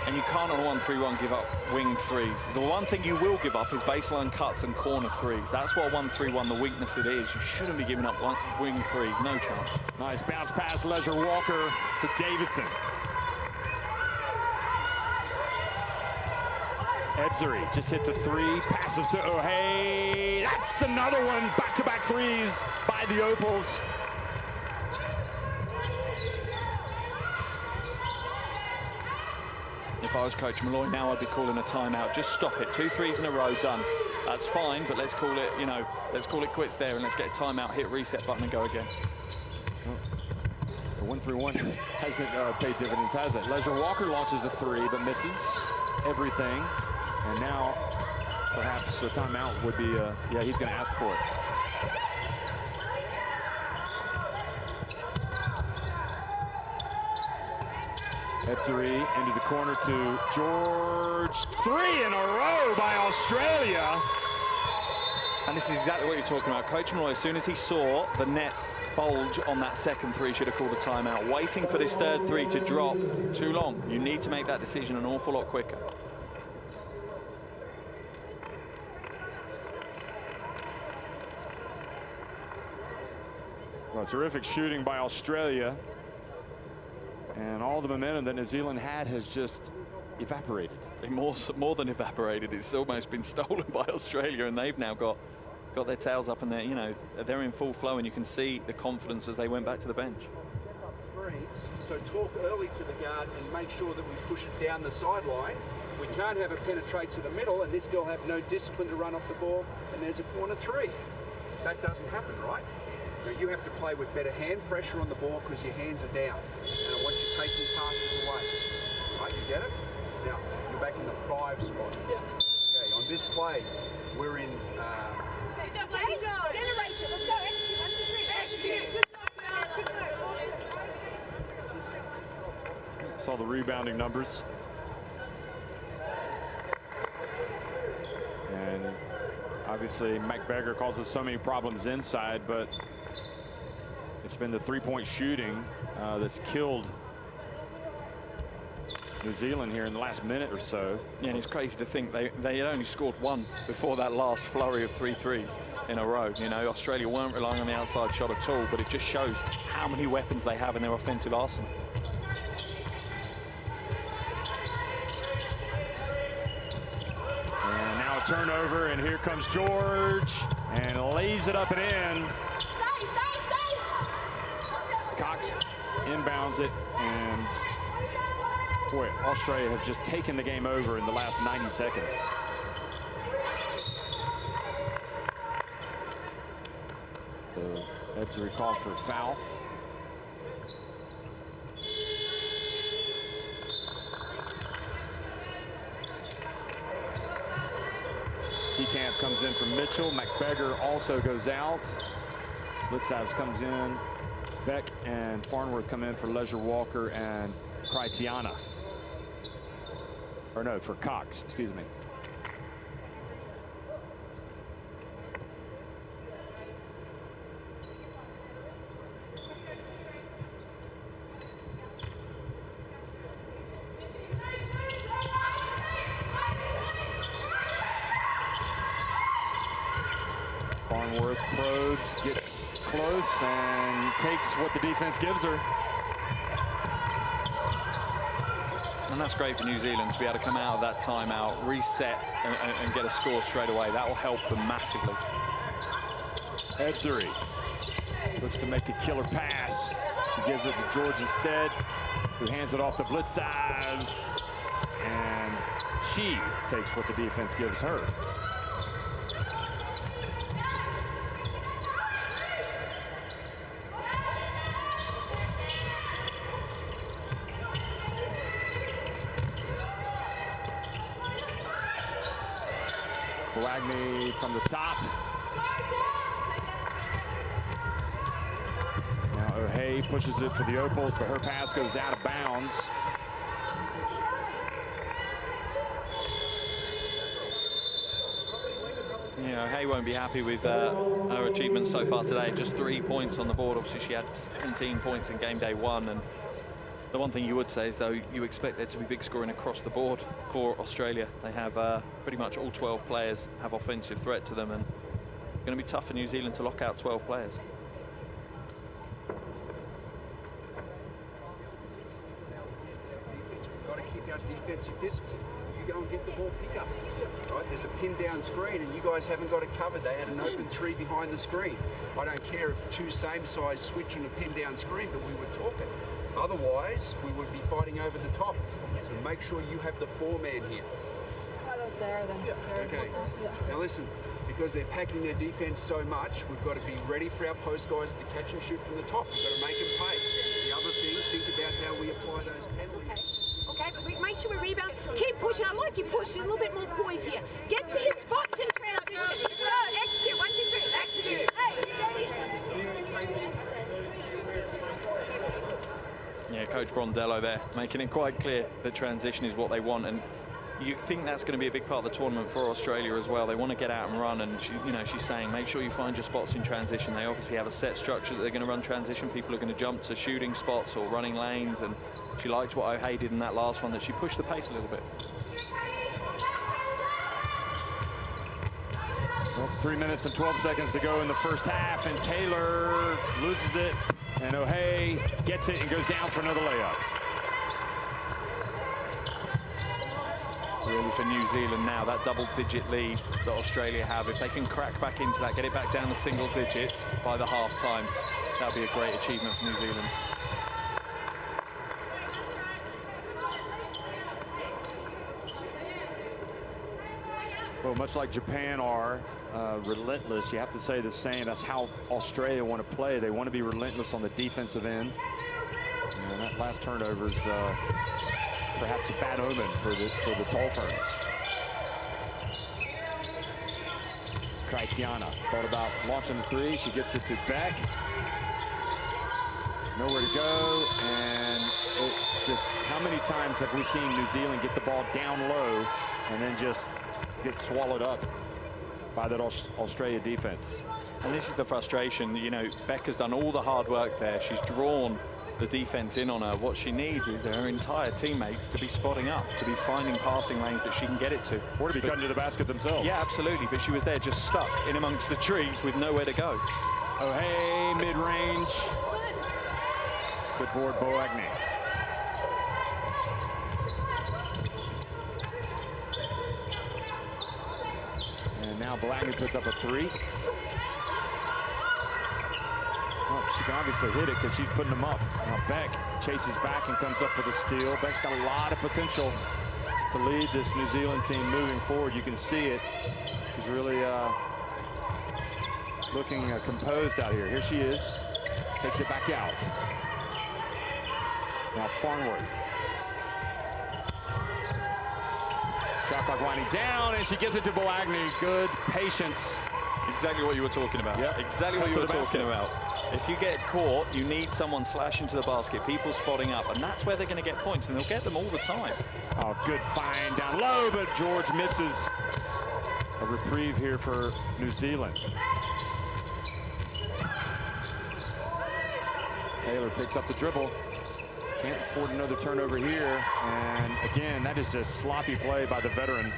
And you can't on a 1-3-1 give up wing threes. The one thing you will give up is baseline cuts and corner threes. That's what 1-3-1, the weakness it is. You shouldn't be giving up wing threes, no chance. Nice bounce pass, Leisure Walker to Davidson. Ebzery just hit the 3, passes to O'Hay. That's another one, back-to-back threes by the Opals. If I was Coach Malloy now, I'd be calling a timeout. Just stop it. 2 threes in a row, done. That's fine, but let's call it, you know, let's call it quits there, and let's get a timeout, hit reset button and go again. The 1-3-1 hasn't paid dividends, has it? Leisure Walker launches a three, but misses everything. And now, perhaps a timeout would be, yeah, he's going to ask for it. Edzeri into the corner to George. 3 in a row by Australia. And this is exactly what you're talking about. Coach Malloy, as soon as he saw the net bulge on that second three, should have called a timeout. Waiting for this third three to drop too long. You need to make that decision an awful lot quicker. Well, terrific shooting by Australia. And all the momentum that New Zealand had has just evaporated. More than evaporated. It's almost been stolen by Australia, and they've now got their tails up, and they're in full flow, and you can see the confidence as they went back to the bench. So talk early to the guard and make sure that we push it down the sideline. We can't have it penetrate to the middle, and this girl have no discipline to run off the ball, and there's a corner three. That doesn't happen, right? Now you have to play with better hand pressure on the ball because your hands are down, and I want you taking passes away. Right, you get it? Now you're back in the 5 spot. Yeah. Okay, on this play, we're in. Generate it. Let's go. Execute. 1, 2, 3. Execute. Saw the rebounding numbers. And obviously McBeggar causes so many problems inside, but it's been the three-point shooting that's killed New Zealand here in the last minute or so. Yeah, and it's crazy to think they had only scored 1 before that last flurry of 3 threes in a row. You know, Australia weren't relying on the outside shot at all, but it just shows how many weapons they have in their offensive arsenal. And now a turnover, and here comes George, and lays it up and in. Cox inbounds it, and boy, Australia have just taken the game over in the last 90 seconds. Edzeri called for a foul. Seekamp comes in from Mitchell. McBeggar also goes out. Blitzavs comes in. Beck and Farnworth come in for Leisure Walker and Kritiana. Or no, for Cox, excuse me. Farnworth probes, gets close, and takes what the defense gives her. And that's great for New Zealand to be able to come out of that timeout, reset, and get a score straight away. That will help them massively. Edzeri looks to make a killer pass. She gives it to George instead, who hands it off to Blitzavs. And she takes what the defense gives her. Wagney from the top. Now O'Hay pushes it for the Opals, but her pass goes out of bounds. Yeah, O'Hay won't be happy with her achievements so far today. Just 3 points on the board. Obviously, she had 17 points in game day 1. And the one thing you would say is, though, you expect there to be big scoring across the board for Australia. They have pretty much all 12 players have offensive threat to them, and it's going to be tough for New Zealand to lock out 12 players. We've got to keep our defensive discipline. You go and get the ball pick up. Right? There's a pin down screen, and you guys haven't got it covered. They had an open 3 behind the screen. I don't care if 2 same size switch on a pin down screen, but we were talking. Otherwise, we would be fighting over the top. So make sure you have the 4-man here. Sarah then. Okay. Now listen, because they're packing their defense so much, we've got to be ready for our post guys to catch and shoot from the top. We've got to make them pay. The other thing, think about how we apply those penalties. Okay, but make sure we rebound. Keep pushing. I like your push. There's a little bit more poise here. Get to your spots in transition. Let's go. Execute. 1, 2, 3. Execute. Hey, steady. Yeah, Coach Brondello there, making it quite clear that transition is what they want, and you think that's going to be a big part of the tournament for Australia as well. They want to get out and run, and she's saying make sure you find your spots in transition. They obviously have a set structure that they're going to run transition. People are going to jump to shooting spots or running lanes, and she liked what O'Hay did in that last one, that she pushed the pace a little bit. Well, 3 minutes and 12 seconds to go in the first half, and Taylor loses it, and O'Hay gets it and goes down for another layup. Really for New Zealand now, that double-digit lead that Australia have, if they can crack back into that, get it back down to single digits by the half-time, that'll be a great achievement for New Zealand. Well, much like Japan are relentless, you have to say the same. That's how Australia want to play. They want to be relentless on the defensive end. And that last turnover is perhaps a bad omen for the Tall Ferns. Kraitiana thought about launching the three. She gets it to Beck. Nowhere to go, and just how many times have we seen New Zealand get the ball down low and then just get swallowed up by that Australia defense? And this is the frustration. You know, Becca's done all the hard work there. She's drawn the defense in on her. What she needs is her entire teammates to be spotting up, to be finding passing lanes that she can get it to. Or to be cutting to the basket themselves. Yeah, absolutely. But she was there just stuck in amongst the trees with nowhere to go. O'Hay, mid-range. Good board, Boagni. And now Boagni puts up a three. Oh, she can obviously hit it because she's putting them up. Now Beck chases back and comes up with a steal. Beck's got a lot of potential to lead this New Zealand team moving forward. You can see it. She's really looking composed out here. Here she is. Takes it back out. Now Farnworth. Shot clock winding down, and she gives it to Boagni. Good patience. Exactly what you were talking about. Yep. Exactly what you were talking about. If you get caught, you need someone slashing to the basket, people spotting up, and that's where they're going to get points, and they'll get them all the time. Oh, good find down low, but George misses. A reprieve here for New Zealand. Taylor picks up the dribble. Can't afford another turnover here. And again, that is just sloppy play by the veteran.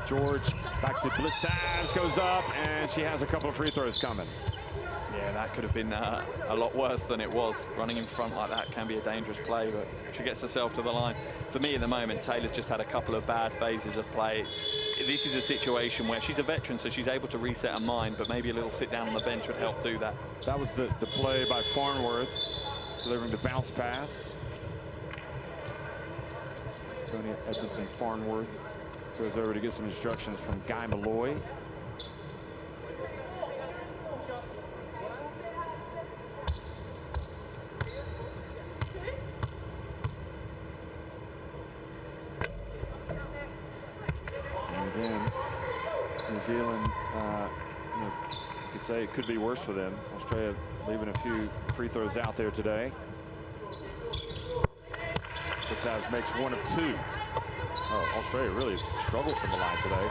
George back to Blitzabs, goes up, and she has a couple of free throws coming. Yeah, that could have been a lot worse than it was. Running in front like that can be a dangerous play, but she gets herself to the line. For me at the moment, Taylor's just had a couple of bad phases of play. This is a situation where she's a veteran, so she's able to reset her mind, but maybe a little sit down on the bench would help do that. That was the play by Farnworth, delivering the bounce pass. Tony Edmondson Farnworth goes over to get some instructions from Guy Malloy. And again, New Zealand, you could say it could be worse for them. Australia leaving a few free throws out there today. Blitzabs makes 1 of 2. Oh, Australia really struggled from the line today.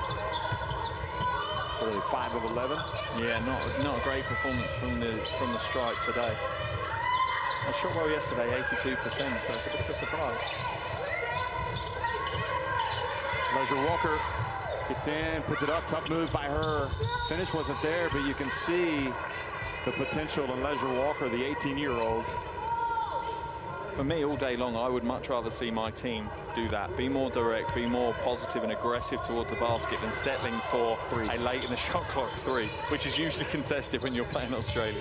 Really 5 of 11. Yeah, not a great performance from the stripe today. I shot well yesterday, 82%, so it's a bit of a surprise. Leisure Walker gets in, puts it up, tough move by her. Finish wasn't there, but you can see the potential in Leisure Walker, the 18-year-old. For me, all day long, I would much rather see my team do that. Be more direct, be more positive and aggressive towards the basket than settling for a late in the shot clock three, which is usually contested when you're playing Australia.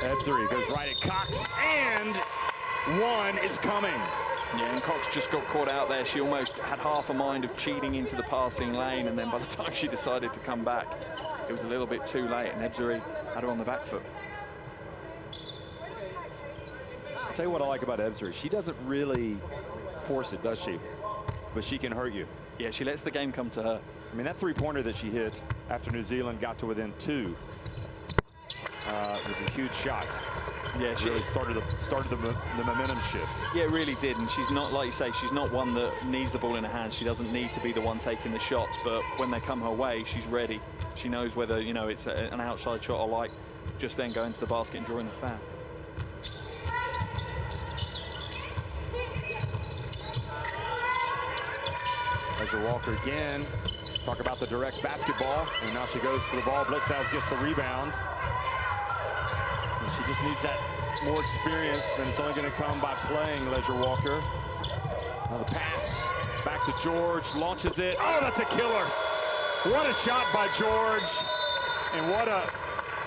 Ebzery goes right at Cox, and one is coming. Yeah, and Cox just got caught out there. She almost had half a mind of cheating into the passing lane, and then by the time she decided to come back, it was a little bit too late, and Ebzery had her on the back foot. I'll tell you what I like about Ebzery. She doesn't really force it, does she? But she can hurt you. Yeah, she lets the game come to her. I mean, that three-pointer that she hit after New Zealand got to within 2 was a huge shot. Yeah, she really started the momentum shift. Yeah, it really did. And she's not, like you say, she's not one that needs the ball in her hands. She doesn't need to be the one taking the shots. But when they come her way, she's ready. She knows whether, you know, it's an outside shot or like just then going to the basket and drawing the foul. Leisure Walker again. Talk about the direct basketball. And now she goes for the ball. Blitzhouse gets the rebound. And she just needs that more experience, and it's only going to come by playing Leisure Walker. Now the pass back to George, launches it. Oh, that's a killer. What a shot by George. And what a,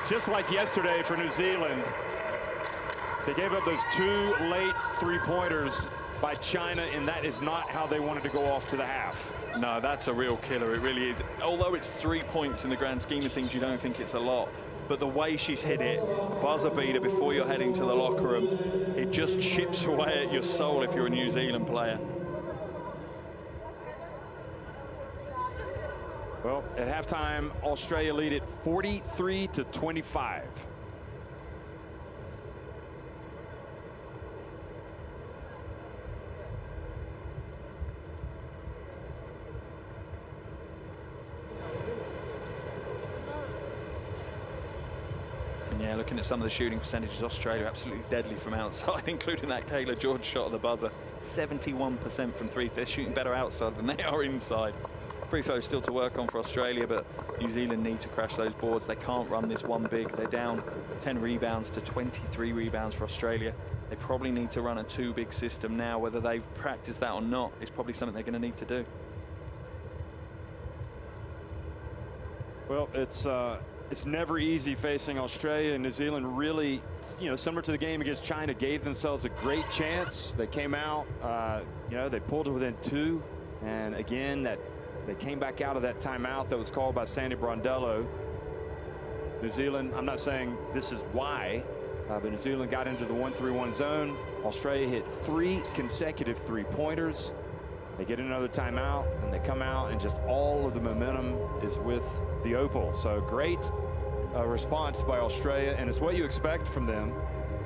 just like yesterday for New Zealand, they gave up those 2 late three-pointers by China, and that is not how they wanted to go off to the half. No, that's a real killer. It really is. Although it's 3 points in the grand scheme of things, you don't think it's a lot. But the way she's hit it, buzzer beater before you're heading to the locker room, it just chips away at your soul if you're a New Zealand player. Well, at halftime, Australia lead it 43-25. Yeah, looking at some of the shooting percentages, Australia absolutely deadly from outside, including that Kayla George shot at the buzzer. 71% from 3. They're shooting better outside than they are inside. Free throw still to work on for Australia, but New Zealand need to crash those boards. They can't run this one big. They're down 10 rebounds to 23 rebounds for Australia. They probably need to run a 2-big system now. Whether they've practiced that or not is probably something they're going to need to do. Well, it's never easy facing Australia, and New Zealand really, you know, similar to the game against China, gave themselves a great chance. They came out, you know, they pulled it within 2, and again, that they came back out of that timeout that was called by Sandy Brondello. New Zealand, I'm not saying this is why, but New Zealand got into the 1-3-1 zone. Australia hit 3 consecutive three-pointers. They get another timeout, and they come out, and just all of the momentum is with the Opal. So great response by Australia, and it's what you expect from them.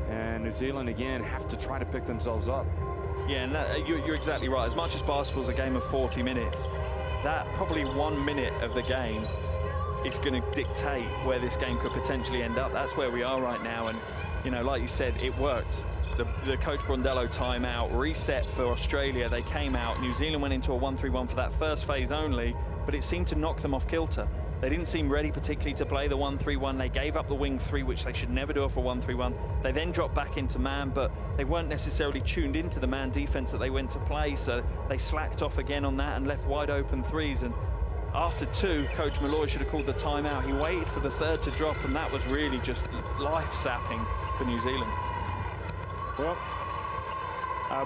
And New Zealand, again, have to try to pick themselves up. Yeah, and you're exactly right. As much as basketball's a game of 40 minutes, that probably 1 minute of the game is going to dictate where this game could potentially end up. That's where we are right now, and, you know, like you said, it worked. The Coach Brondello timeout reset for Australia. They came out. New Zealand went into a 1-3-1 for that first phase only, but it seemed to knock them off kilter. They didn't seem ready particularly to play the 1-3-1. They gave up the wing 3, which they should never do off a 1-3-1. They then dropped back into man, but they weren't necessarily tuned into the man defense that they went to play, so they slacked off again on that and left wide open threes. And after 2, Coach Malloy should have called the timeout. He waited for the 3rd to drop, and that was really just life-sapping for New Zealand. Well,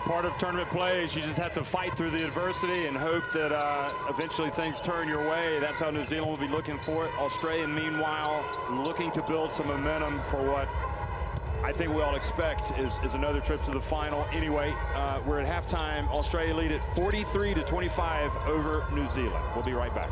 part of tournament play is you just have to fight through the adversity and hope that eventually things turn your way. That's how New Zealand will be looking for it. Australia, meanwhile, looking to build some momentum for what I think we all expect is another trip to the final. Anyway, we're at halftime. Australia lead at 43-25 over New Zealand. We'll be right back.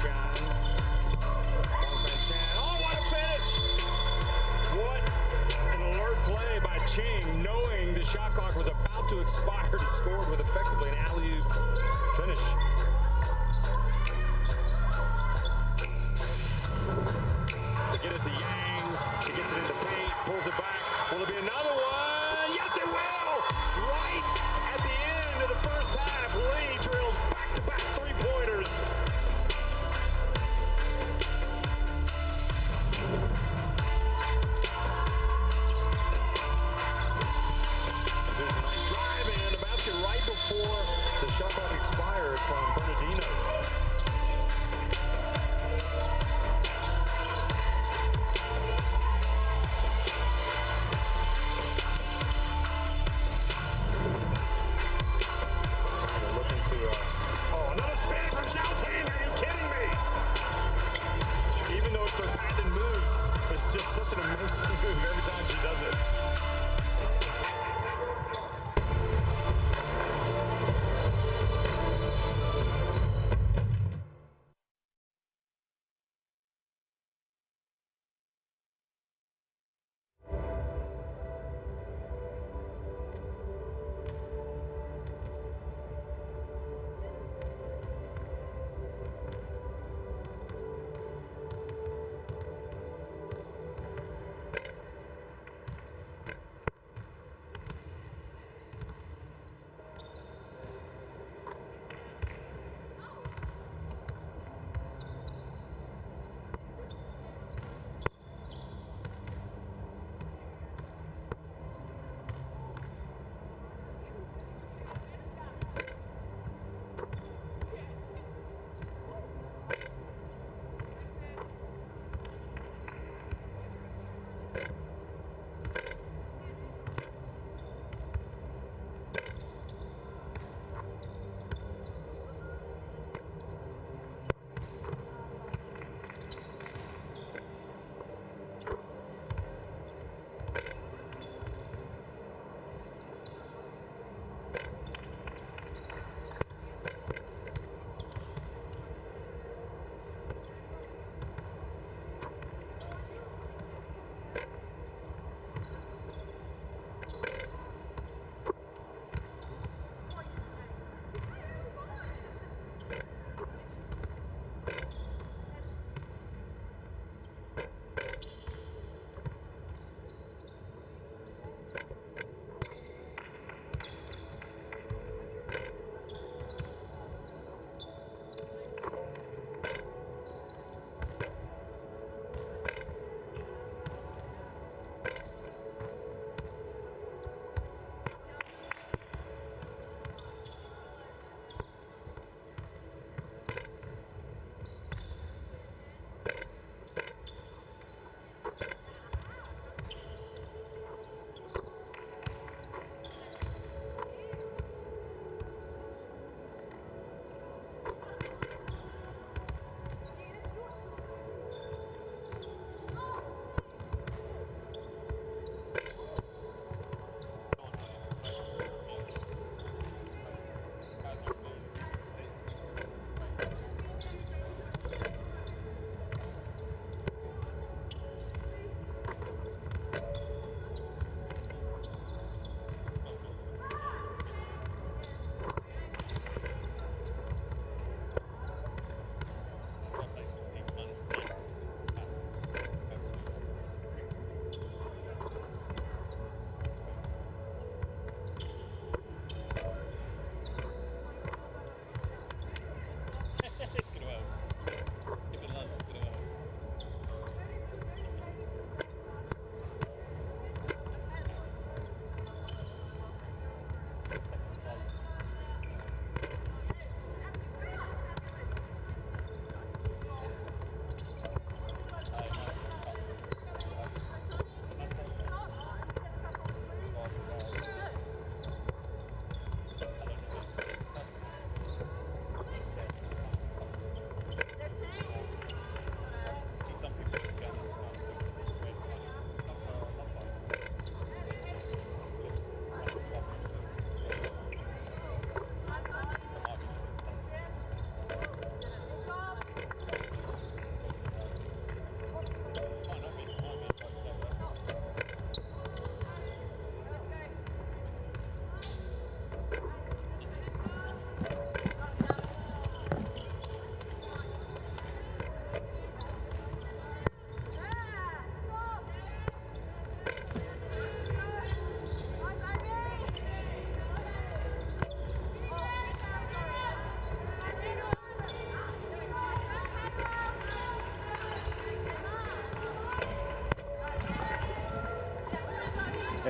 Oh, what a finish! What an alert play by Ching, knowing the shot clock was about to expire, to score with effectively an alley-oop finish. To get it to Yang, he gets it into paint, pulls it back. Will it be another one? Yes, it will! Right at the end of the first half, Lee drills back-to-back three-pointers. There's a nice drive and a basket right before the shot clock expired from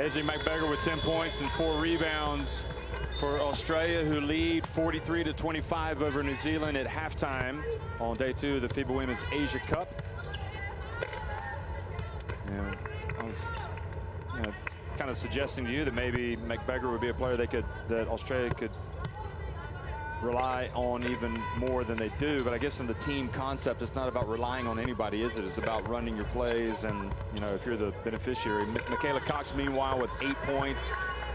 Ezzy McBeggar with 10 points and 4 rebounds for Australia, who lead 43-25 over New Zealand at halftime on day 2 of the FIBA Women's Asia Cup. And I was, kind of suggesting to you that maybe McBeggar would be a player that Australia could rely on even more than they do. But I guess in the team concept, it's not about relying on anybody, is it? It's about running your plays, and if you're the beneficiary. Michaela Cox, meanwhile, with 8 points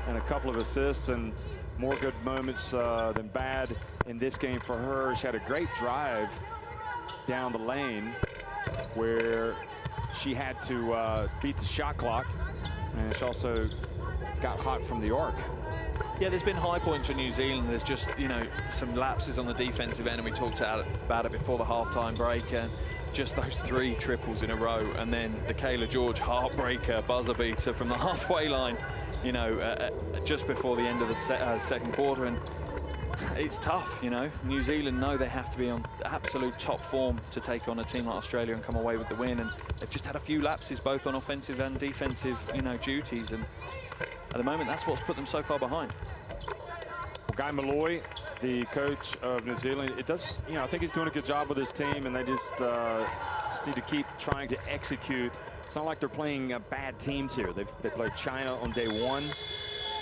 and a couple of assists, and more good moments than bad in this game for her. She had a great drive down the lane where she had to beat the shot clock, and she also got hot from the arc. Yeah, there's been high points for New Zealand. There's just, some lapses on the defensive end, and we talked about it before the halftime break. And just those 3 triples in a row, and then the Kayla George heartbreaker buzzer beater from the halfway line, just before the end of the second quarter. And it's tough, New Zealand know they have to be on absolute top form to take on a team like Australia and come away with the win. And they've just had a few lapses, both on offensive and defensive, duties. And at the moment, that's what's put them so far behind. Well, Guy Malloy, the coach of New Zealand, I think he's doing a good job with his team, and they just need to keep trying to execute. It's not like they're playing bad teams here. They played China on day 1,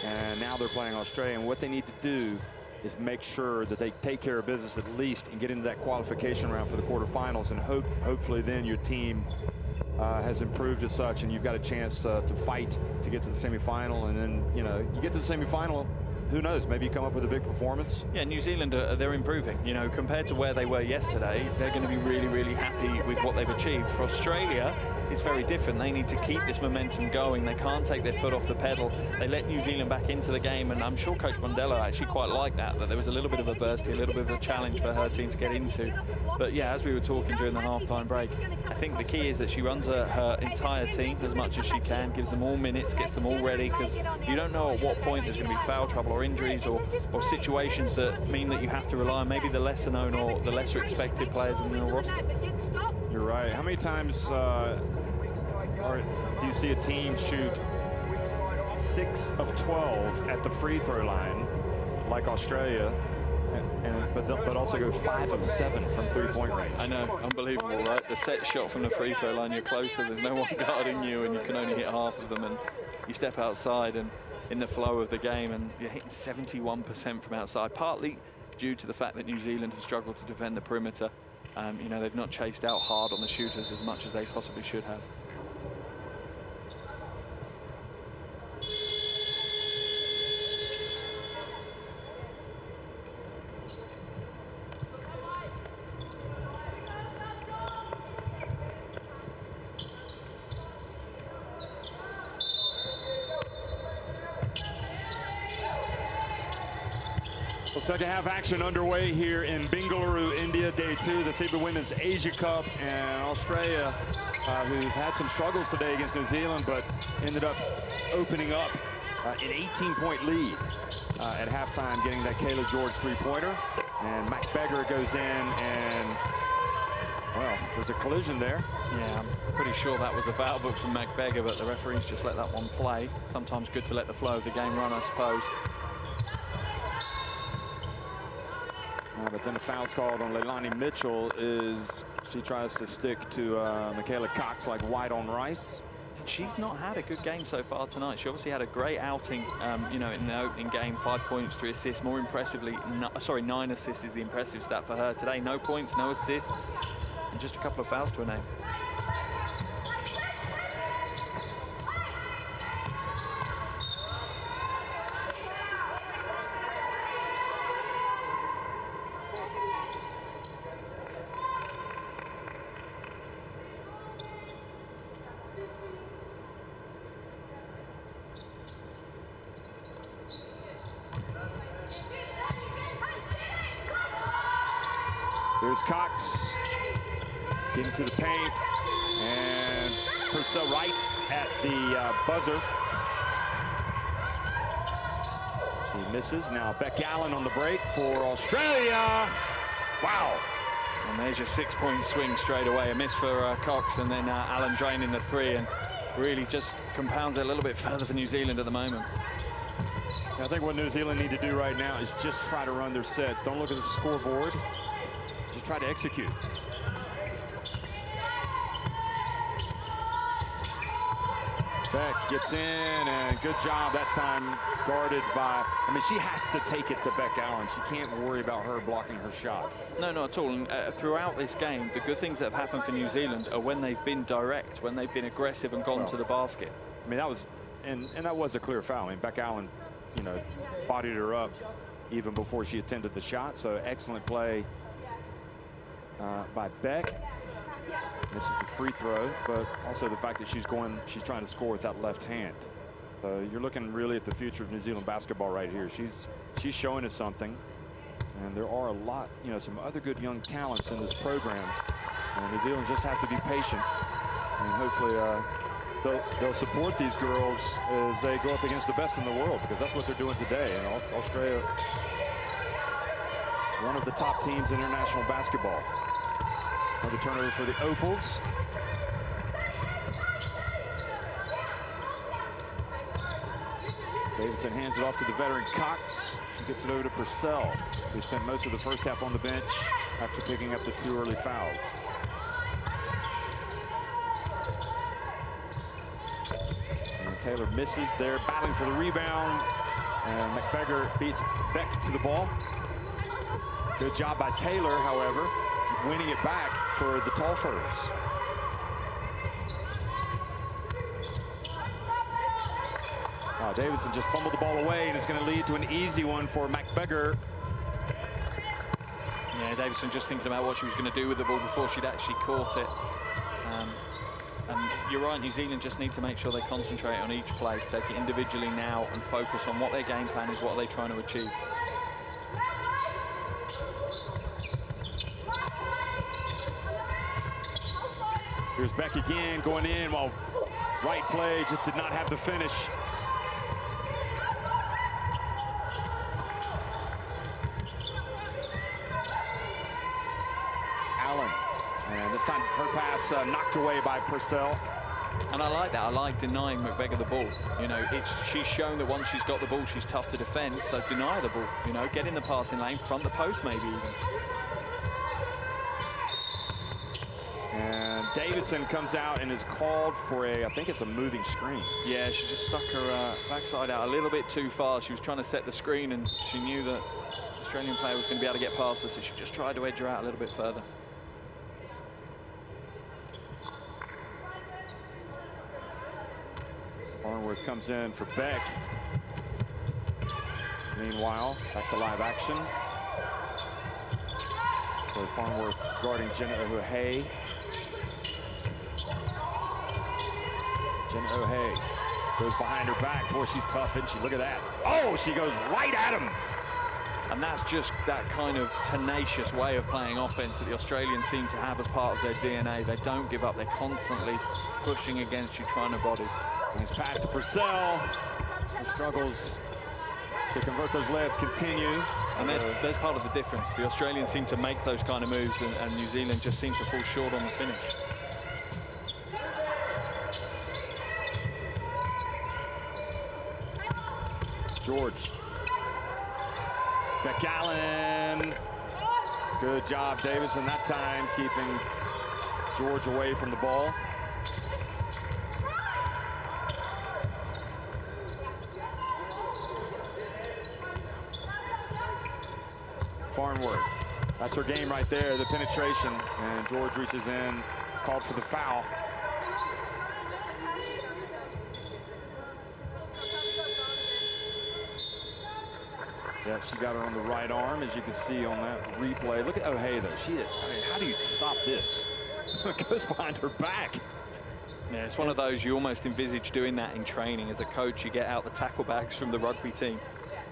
and now they're playing Australia. And what they need to do is make sure that they take care of business at least and get into that qualification round for the quarterfinals, and hopefully then your team has improved as such, and you've got a chance to fight to get to the semifinal. And then you get to the semifinal, who knows, maybe you come up with a big performance. Yeah, New Zealand, they're improving. Compared to where they were yesterday, they're going to be really, really happy with what they've achieved. For Australia, it's very different. They need to keep this momentum going. They can't take their foot off the pedal. They let New Zealand back into the game, and I'm sure Coach Mondello actually quite liked that there was a little bit of adversity, a little bit of a challenge for her team to get into. But yeah, as we were talking during the halftime break, I think the key is that she runs her entire team as much as she can, gives them all minutes, gets them all ready, because you don't know at what point there's going to be foul trouble or injuries or situations that mean that you have to rely on maybe the lesser known or the lesser expected players in your roster. You're right. How many times do you see a team shoot 6 of 12 at the free throw line, like Australia, but also go 5 of 7 from 3-point range? I know, unbelievable, right? The set shot from the free throw line, you're closer, there's no one guarding you, and you can only hit half of them, and you step outside and in the flow of the game, and you're hitting 71% from outside, partly due to the fact that New Zealand have struggled to defend the perimeter. They've not chased out hard on the shooters as much as they possibly should have. Well, second half action underway here in Bengaluru, India, day 2 of the FIBA Women's Asia Cup, and Australia, who've had some struggles today against New Zealand, but ended up opening up an 18-point lead at halftime, getting that Kayla George 3-pointer. And McBeggar goes in, and, well, there's a collision there. Yeah, I'm pretty sure that was a foul book from McBeggar, but the referees just let that one play. Sometimes good to let the flow of the game run, I suppose. But then the foul's called on Leilani Mitchell as she tries to stick to Michaela Cox like white on rice. And she's not had a good game so far tonight. She obviously had a great outing, in the opening game, 5 points, 3 assists. More impressively, 9 assists is the impressive stat for her today. No points, no assists, and just a couple of fouls to her name. There's Cox getting to the paint, and Purcell right at the buzzer. She misses. Now Beck Allen on the break for Australia. Wow. And there's your 6-point swing straight away. A miss for Cox, and then Allen draining the 3. And really just compounds it a little bit further for New Zealand at the moment. I think what New Zealand need to do right now is just try to run their sets. Don't look at the scoreboard. Just try to execute. Beck gets in, and good job that time, guarded by, I mean, she has to take it to Beck Allen. She can't worry about her blocking her shot. No, not at all. And throughout this game, the good things that have happened for New Zealand are when they've been direct, when they've been aggressive and gone to the basket. I mean, that was, and that was a clear foul. I mean, Beck Allen, you know, bodied her up even before she attempted the shot. So excellent play by Beck. This is the free throw, but also the fact that she's trying to score with that left hand. So you're looking really at the future of New Zealand basketball right here. She's showing us something, and there are a lot, you know, some other good young talents in this program. And New Zealand just have to be patient, and hopefully they'll support these girls as they go up against the best in the world, because that's what they're doing today. And Australia, one of the top teams in international basketball. Another turnover for the Opals. Davidson hands it off to the veteran Cox. She gets it over to Purcell, who spent most of the first half on the bench after picking up the 2 early fouls. And Taylor misses there, battling for the rebound. And McBeggar beats Beck to the ball. Good job by Taylor, however, winning it back for the Tallfords. Davidson just fumbled the ball away, and it's going to lead to an easy one for McBeggar. Yeah, Davidson just thinking about what she was going to do with the ball before she'd actually caught it. And you're right, New Zealand just need to make sure they concentrate on each play, take it individually now and focus on what their game plan is, what are they trying to achieve. Here's Beck again going in, while right play just did not have the finish. Allen, and this time her pass knocked away by Purcell. And I like that. I like denying McBeggar the ball. You know, she's shown that once she's got the ball, she's tough to defend. So deny the ball. You know, get in the passing lane, front the post maybe even. And Davidson comes out and is called for I think it's a moving screen. Yeah, she just stuck her backside out a little bit too far. She was trying to set the screen, and she knew that the Australian player was going to be able to get past her, so she just tried to edge her out a little bit further. Farnworth comes in for Beck. Meanwhile, back to live action. So Farnworth guarding Jenna O'Hay. Jenna O'Hay goes behind her back. Boy, she's tough, isn't she? Look at that. Oh, she goes right at him. And that's just that kind of tenacious way of playing offense that the Australians seem to have as part of their DNA. They don't give up. They're constantly pushing against you, trying to body. Nice pass to Purcell, who struggles to convert those layups, continue. And there's part of the difference. The Australians seem to make those kind of moves, and New Zealand just seem to fall short on the finish. George. Beck Allen. Good job, Davidson, that time, keeping George away from the ball. Farnworth, that's her game right there, the penetration, and George reaches in, called for the foul. Yeah, she got her on the right arm, as you can see on that replay. Look at O'Hay, though. I mean, how do you stop this? It goes behind her back. Yeah, it's one of those you almost envisage doing that in training. As a coach, you get out the tackle bags from the rugby team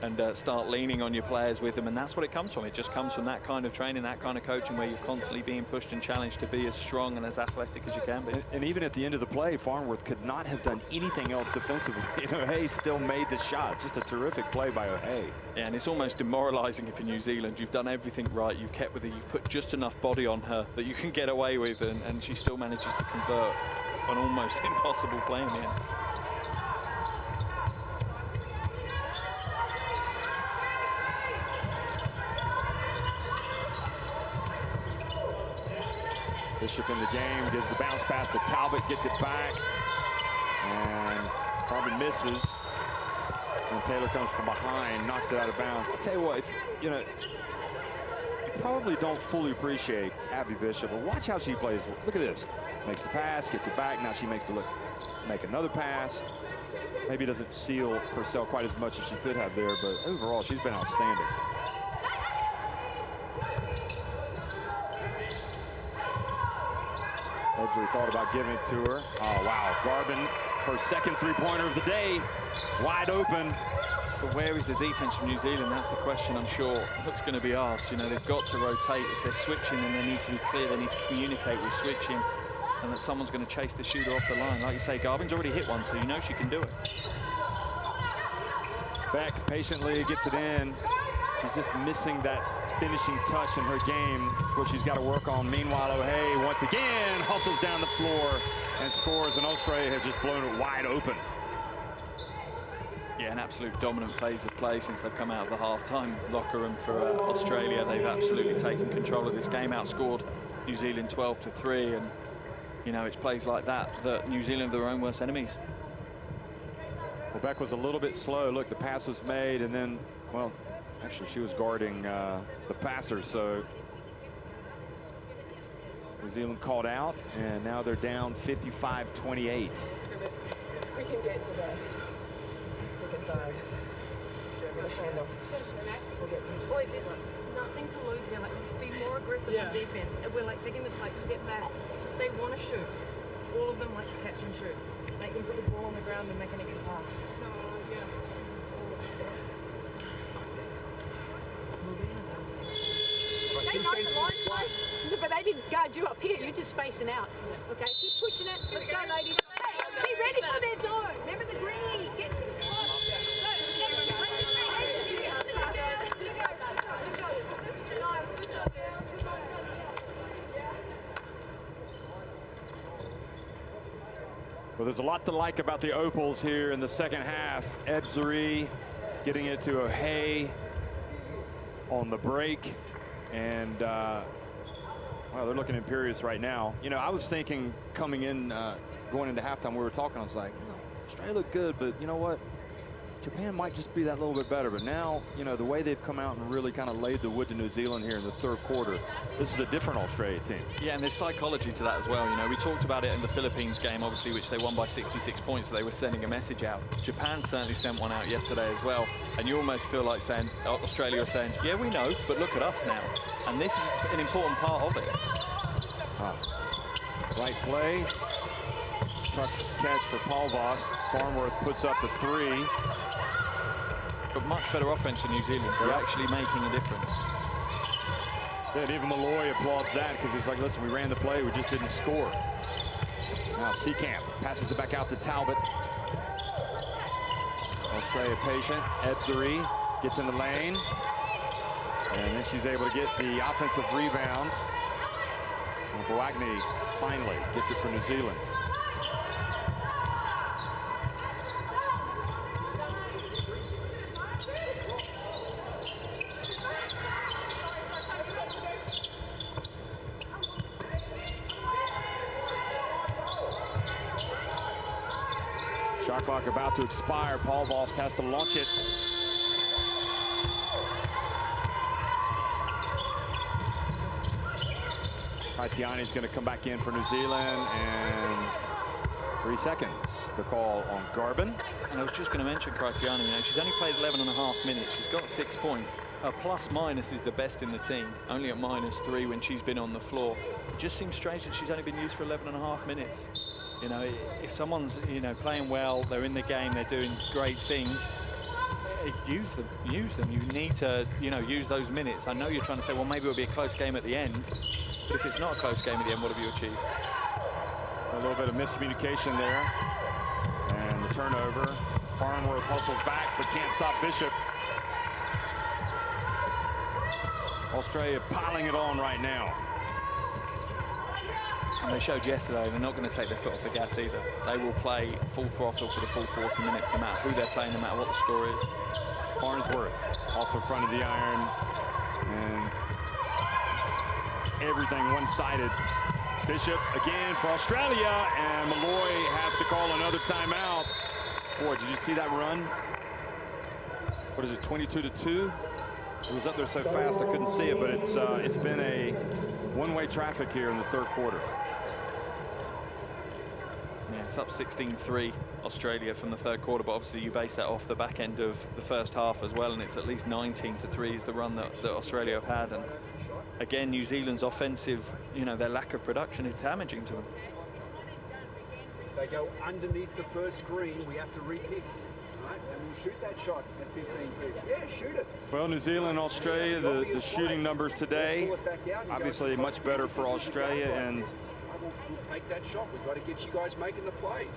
and start leaning on your players with them, and that's what it comes from. It just comes from that kind of training, that kind of coaching, where you're constantly being pushed and challenged to be as strong and as athletic as you can be. And even at the end of the play, Farnworth could not have done anything else defensively. O'Hay still made the shot. Just a terrific play by O'Hay. Yeah, and it's almost demoralizing if you're New Zealand. You've done everything right. You've kept with her. You've put just enough body on her that you can get away with, and she still manages to convert. an almost impossible play in the end. Bishop in the game, gives the bounce pass to Talbot, gets it back, and Carbon misses. And Taylor comes from behind, knocks it out of bounds. I'll tell you what, if you probably don't fully appreciate Abby Bishop, but watch how she plays. Look at this. Makes the pass, gets it back. Now she makes the make another pass. Maybe doesn't seal Purcell quite as much as she could have there, but overall she's been outstanding. Edgley thought about giving it to her. Oh, wow. Garvin, her second three-pointer of the day, wide open. But where is the defense from New Zealand? That's the question I'm sure that's going to be asked. You know, they've got to rotate. If they're switching, then they need to be clear. They need to communicate with switching, and that someone's going to chase the shooter off the line. Like you say, Garvin's already hit one, so you know she can do it. Beck patiently gets it in. She's just missing that finishing touch in her game. It's what she's got to work on. Meanwhile, O'Hay once again hustles down the floor and scores, and Australia have just blown it wide open. Yeah, an absolute dominant phase of play since they've come out of the half-time locker room for Australia. They've absolutely taken control of this game, outscored New Zealand 12-3, and you know, it's plays like that that New Zealand are their own worst enemies. Well, Beck was a little bit slow. Look, the pass was made, and then, well, actually she was guarding the passer, so New Zealand called out, and now they're down 55-28. We can get to the second side. Just gonna hand off. We'll get some. Boys, there's nothing to lose here. Like, let's be more aggressive on defense. And we're like taking this like step back. They want to shoot. All of them like to catch and shoot. Make them put the ball on the ground and make an extra pass. They know the line play, but they didn't guard you up here. You're just spacing out. Okay, keep pushing it. Let's go, ladies. Be ready for their zone. Remember the green. Get to the spot. Well, there's a lot to like about the Opals here in the second half. Ebsary getting it to O'Hay on the break. And, well, they're looking imperious right now. You know, I was thinking coming in, going into halftime, we were talking, I was like, Australia looked good, but you know what? Japan might just be that little bit better. But now, you know, the way they've come out and really kind of laid the wood to New Zealand here in the third quarter, this is a different Australia team. Yeah, and there's psychology to that as well. You know, we talked about it in the Philippines game, obviously, which they won by 66 points. So they were sending a message out. Japan certainly sent one out yesterday as well. And you almost feel like saying, Australia are saying, yeah, we know, but look at us now. And this is an important part of it. Right play. Tough catch for Paulvost. Farnworth puts up the three. But much better offense for New Zealand. They're actually making a difference. Yeah, and even Malloy applauds that because he's like, listen, we ran the play, we just didn't score. Now Seacamp passes it back out to Talbot. Australia patient. Ebsary gets in the lane. And then she's able to get the offensive rebound. And Boagni finally gets it for New Zealand. Shot clock about to expire. Paulvost has to launch it. Kaitiani's going to come back in for New Zealand, and 3 seconds. The call on Garvin. And I was just going to mention Kaitiani. You know, she's only played 11.5 minutes. She's got 6 points. Her plus-minus is the best in the team. Only at -3 when she's been on the floor. It just seems strange that she's only been used for 11.5 minutes. You know, if someone's, you know, playing well, they're in the game, they're doing great things, use them. You need to, you know, use those minutes. I know you're trying to say, well, maybe it'll be a close game at the end, but if it's not a close game at the end, what have you achieved? A little bit of miscommunication there. And the turnover. Farnworth hustles back, but can't stop Bishop. Australia piling it on right now. And And they showed yesterday they're not going to take their foot off the gas either. They will play full throttle for the full 40 minutes, no matter who they're playing, no matter what the score is. Farnsworth off the front of the iron, and everything one-sided. Bishop again for Australia, and Malloy has to call another timeout. Boy, did you see that run? What is it, 22-2? It was up there so fast I couldn't see it, but it's been a one-way traffic here in the third quarter. Yeah, it's up 16-3 Australia from the third quarter, but obviously you base that off the back end of the first half as well, and it's at least 19-3 is the run that Australia have had. And again, New Zealand's offensive, their lack of production is damaging to them. They go underneath the first screen, we have to re-pick. Right? And we'll shoot that shot at 15-2. Yeah, shoot it. Well, New Zealand, Australia, the shooting numbers today, obviously much better for Australia, and we'll take that shot. We've got to get you guys making the plays.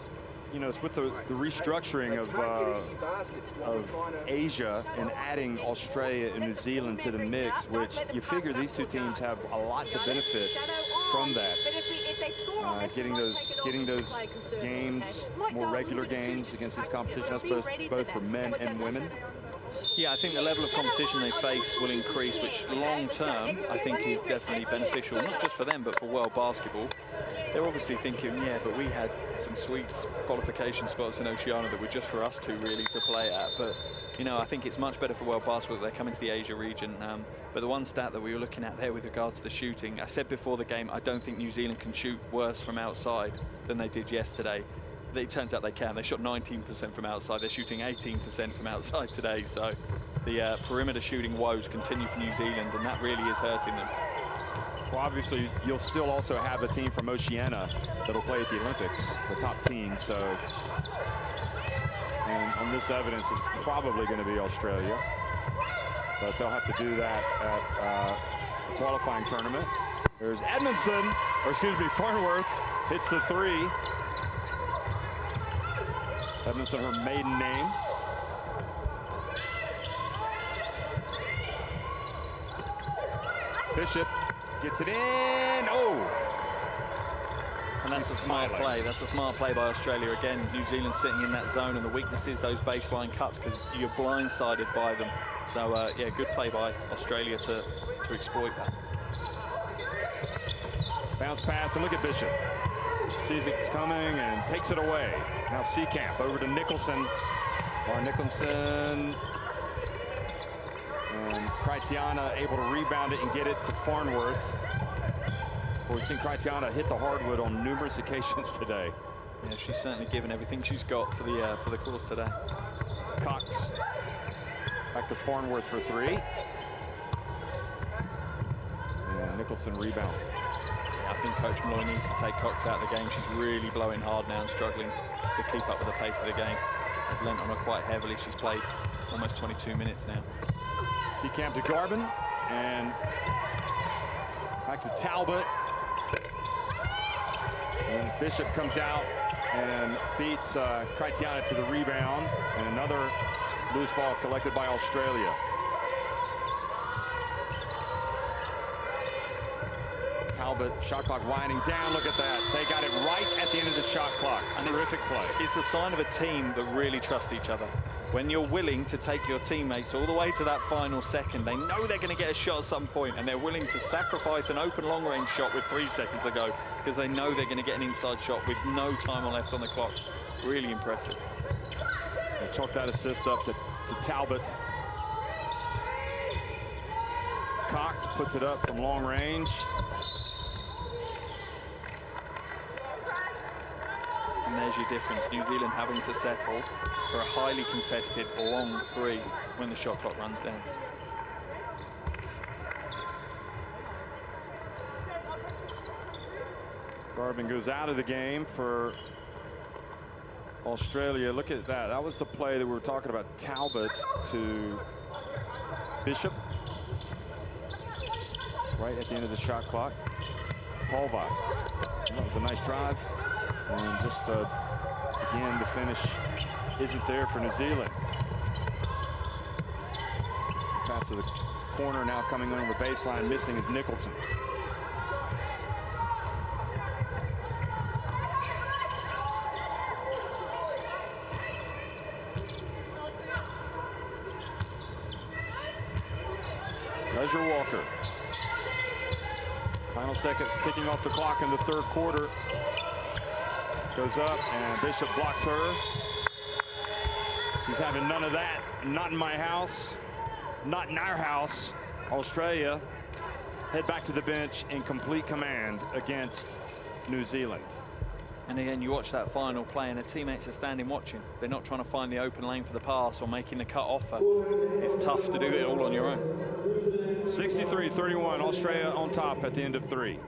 It's with the restructuring of Asia and adding Australia and New Zealand to the mix, which you figure these two teams have a lot to benefit from that. Getting those games, more regular games against these competitions, both for men and women. Yeah, I think the level of competition they face will increase, which long-term I think is definitely beneficial, not just for them, but for world basketball. They're obviously thinking, yeah, but we had some sweet qualification spots in Oceania that were just for us two really to play at. But, I think it's much better for world basketball that they're coming to the Asia region. But the one stat that we were looking at there with regards to the shooting, I said before the game, I don't think New Zealand can shoot worse from outside than they did yesterday. It turns out they can. They shot 19% from outside. They're shooting 18% from outside today. So the perimeter shooting woes continue for New Zealand, and that really is hurting them. Well, obviously, you'll still also have a team from Oceania that'll play at the Olympics, the top team. So, and on this evidence, it's probably going to be Australia. But they'll have to do that at the qualifying tournament. There's Farnworth hits the three. Edmondson, her maiden name. Bishop gets it in. Oh! And that's a smart play. That's a smart play by Australia. Again, New Zealand sitting in that zone, and the weakness is those baseline cuts because you're blindsided by them. So, yeah, good play by Australia to exploit that. Bounce pass, and look at Bishop. Sees it's coming and takes it away. Now Seacamp over to Nicholson. Or Nicholson. And Critiana able to rebound it and get it to Farnworth. Well, we've seen Critiana hit the hardwood on numerous occasions today. Yeah, she's certainly given everything she's got for the course today. Cox back to Farnworth for three. And Nicholson rebounds. I think Coach Malloy needs to take Cox out of the game. She's really blowing hard now and struggling to keep up with the pace of the game. They've lent on her quite heavily. She's played almost 22 minutes now. Seacamp to Garvin, and back to Talbot. And Bishop comes out and beats Critiana to the rebound, and another loose ball collected by Australia. Talbot, shot clock winding down. Look at that. They got it right at the end of the shot clock. Terrific play. It's the sign of a team that really trust each other. When you're willing to take your teammates all the way to that final second, they know they're going to get a shot at some point, and they're willing to sacrifice an open long-range shot with 3 seconds to go because they know they're going to get an inside shot with no time left on the clock. Really impressive. They chalk that assist up to Talbot. Cox puts it up from long range. And there's your difference. New Zealand having to settle for a highly contested long three when the shot clock runs down. Garvin goes out of the game for Australia. Look at that. That was the play that we were talking about. Talbot to Bishop. Right at the end of the shot clock. Paul Vost. That was a nice drive. And just, again, the finish isn't there for New Zealand. Pass to the corner, now coming in on the baseline. Missing is Nicholson. Leisure Walker. Final seconds ticking off the clock in the third quarter. Goes up, and Bishop blocks her. She's having none of that. Not in my house. Not in our house. Australia head back to the bench in complete command against New Zealand. And again, you watch that final play and the teammates are standing watching. They're not trying to find the open lane for the pass or making the cut offer. It's tough to do it all on your own. 63-31, Australia on top at the end of 3.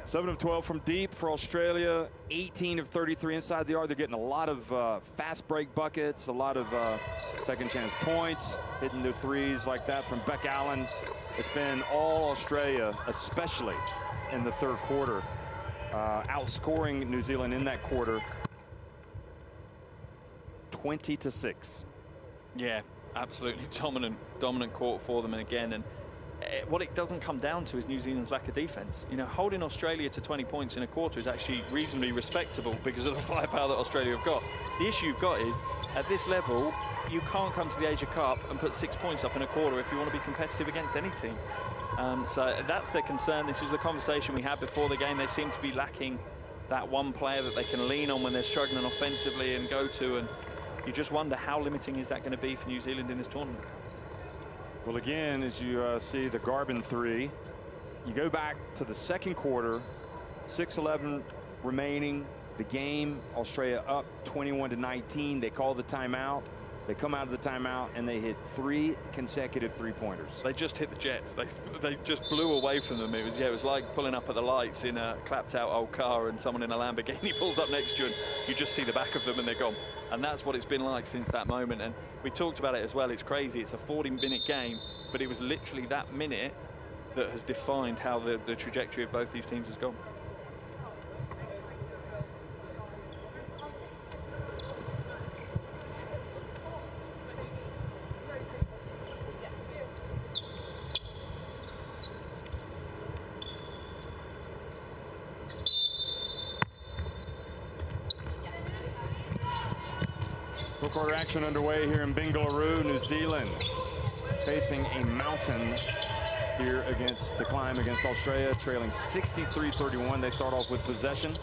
Seven of 12 from deep for Australia, 18 of 33 inside the arc. They're getting a lot of fast break buckets, a lot of second chance points, hitting their threes like that from Beck Allen. It's been all Australia, especially in the third quarter, outscoring New Zealand in that quarter 20-6. Yeah, absolutely dominant court for them. And again, and what it doesn't come down to is New Zealand's lack of defense. You know, holding Australia to 20 points in a quarter is actually reasonably respectable because of the firepower that Australia have got. The issue you've got is, at this level, you can't come to the Asia Cup and put 6 points up in a quarter if you want to be competitive against any team. So that's their concern. This was the conversation we had before the game. They seem to be lacking that one player that they can lean on when they're struggling offensively and go to, and you just wonder how limiting is that going to be for New Zealand in this tournament. Well, again, as you see the Garvin three, you go back to the second quarter, 6:11 remaining. The game, Australia up 21-19. They call the timeout. They come out of the timeout and they hit 3 consecutive three-pointers. They just hit the Jets. They just blew away from them. It was like pulling up at the lights in a clapped-out old car, and someone in a Lamborghini pulls up next to you, and you just see the back of them and they're gone. And that's what it's been like since that moment. And we talked about it as well. It's crazy. It's a 40-minute game, but it was literally that minute that has defined how the trajectory of both these teams has gone. Quarter action underway here in Bengaluru, New Zealand, facing a mountain here against the climb against Australia, trailing 63-31. They start off with possession.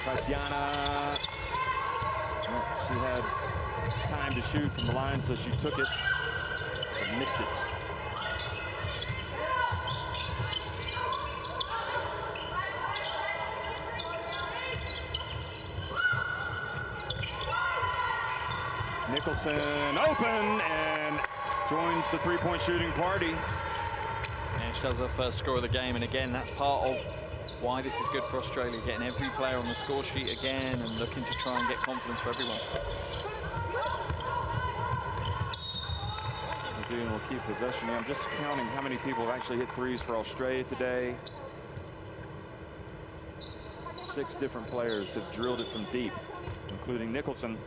Tatiana, well, she had time to shoot from the line, so she took it, but missed it. Nicholson open and joins the three-point shooting party. And she does her first score of the game, and again, that's part of why this is good for Australia, getting every player on the score sheet again and looking to try and get confidence for everyone. New Zealand will keep possession. I'm just counting how many people have actually hit threes for Australia today. 6 different players have drilled it from deep, including Nicholson.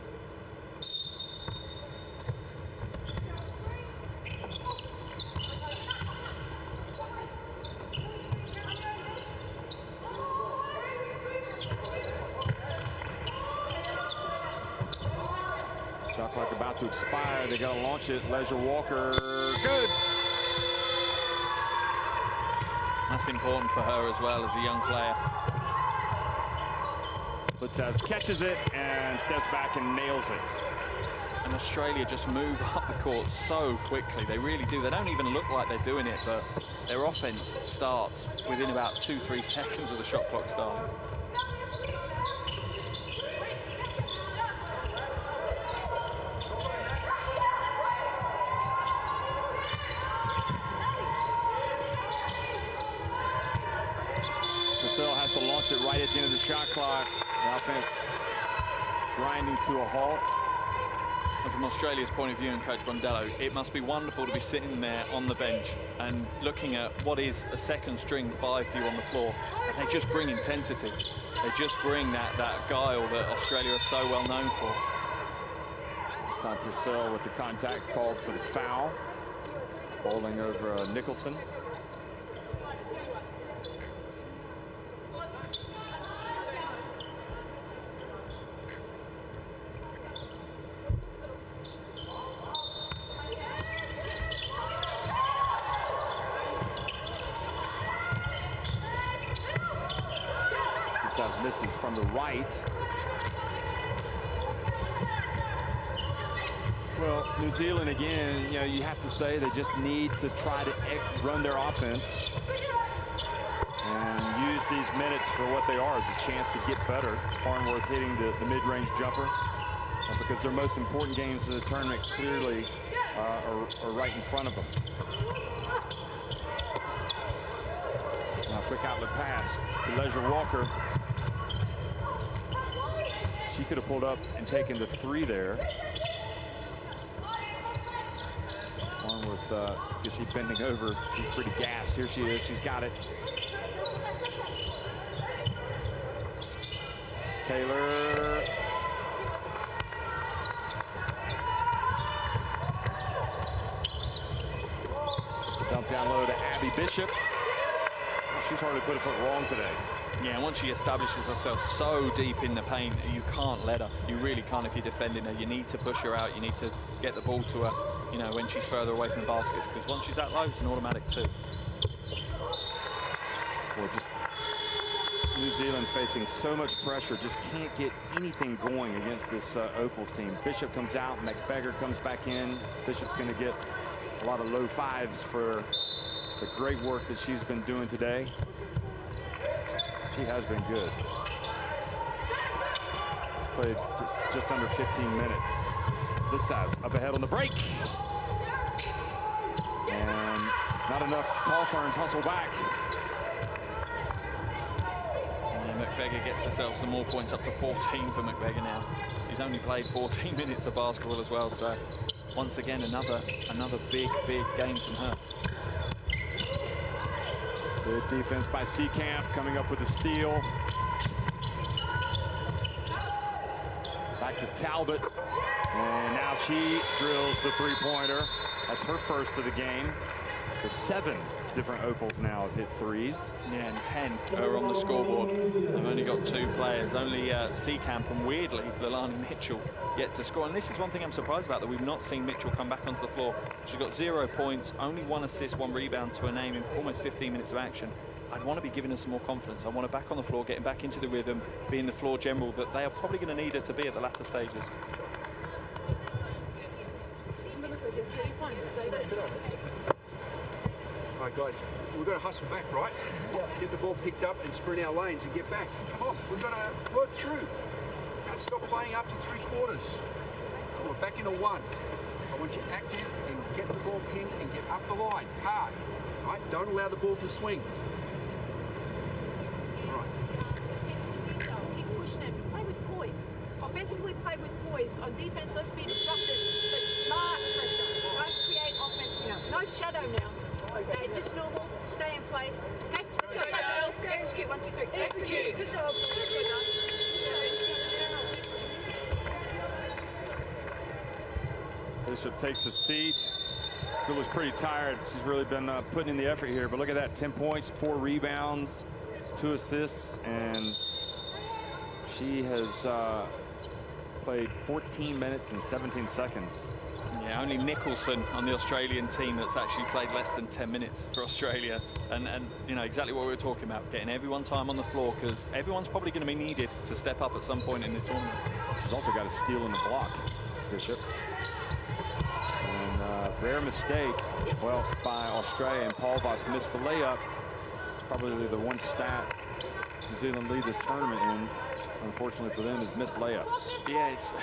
Shot clock about to expire. They got to launch it. Leisure Walker, good. That's important for her as well as a young player. Litzavs catches it and steps back and nails it. And Australia just move up the court so quickly. They really do. They don't even look like they're doing it, but their offense starts within about 2-3 seconds of the shot clock starting. Has to launch it right at the end of the shot clock. The offense grinding to a halt. And from Australia's point of view and Coach Bondello, it must be wonderful to be sitting there on the bench and looking at what is a second string 5 for you on the floor. And they just bring intensity. They just bring that guile that Australia is so well known for. This time Purcell with the contact called for the foul. Bowling over Nicholson. Misses from the right. Well, New Zealand again, you know, you have to say they just need to try to run their offense and use these minutes for what they are, as a chance to get better. Farnworth hitting the mid-range jumper, because their most important games in the tournament clearly are right in front of them. Now, quick outlet pass to Leisure Walker. She could have pulled up and taken the 3 there. Farnworth, you see bending over. She's pretty gassed. Here she is. She's got it. Taylor. Dump down low to Abby Bishop. Well, she's hardly put a foot wrong today. Yeah, once she establishes herself so deep in the paint, you can't let her. You really can't if you're defending her. You need to push her out. You need to get the ball to her, you know, when she's further away from the baskets, because once she's that low, it's an automatic 2. Well, just New Zealand facing so much pressure, just can't get anything going against this Opals team. Bishop comes out, McBeggar comes back in. Bishop's going to get a lot of low 5s for the great work that she's been doing today. She has been good. Played just under 15 minutes. Litzaz up ahead on the break. And not enough. Tall Ferns hustle back. And McBeggar gets herself some more points, up to 14 for McBeggar now. She's only played 14 minutes of basketball as well, so once again another big game from her. Good defense by Seacamp, coming up with a steal. Back to Talbot. And now she drills the 3-pointer. That's her first of the game. The 7 different Opals now have hit 3s. Yeah, and 10 are on the scoreboard. They've only got 2 players. Only Seacamp and, weirdly, Leilani Mitchell yet to score. And this is one thing I'm surprised about, that we've not seen Mitchell come back onto the floor. She's got 0 points, only 1 assist, 1 rebound to her name in almost 15 minutes of action. I'd want to be giving her some more confidence. I want her back on the floor, getting back into the rhythm, being the floor general that they are probably going to need her to be at the latter stages. All right, guys, we've got to hustle back, right? Get the ball picked up and sprint our lanes and get back. Come on, we've got to work through. Can't stop playing after 3 quarters. We're back into 1. I want you active and get the ball pinned and get up the line hard. Right? Don't allow the ball to swing. All right. Attention to detail. Keep pushing them. Play with poise. Offensively, play with poise. On defense, let's be disruptive, but smart pressure. Don't create offense now. No shadow now. Okay, just normal. Just stay in place. Okay, let's go. Execute. 1, 2, 3. Execute. Good job. Bishop takes a seat. Still was pretty tired. She's really been putting in the effort here. But look at that, 10 points, 4 rebounds, 2 assists, and she has played 14 minutes and 17 seconds. Yeah, only Nicholson on the Australian team that's actually played less than 10 minutes for Australia. And you know, exactly what we were talking about, getting everyone time on the floor, because everyone's probably going to be needed to step up at some point in this tournament. She's also got a steal in the block, Bishop. And rare mistake, well, by Australia, and Paul Voss missed the layup. It's probably the one stat New Zealand lead this tournament in, unfortunately for them, is missed layups. Yeah, it's,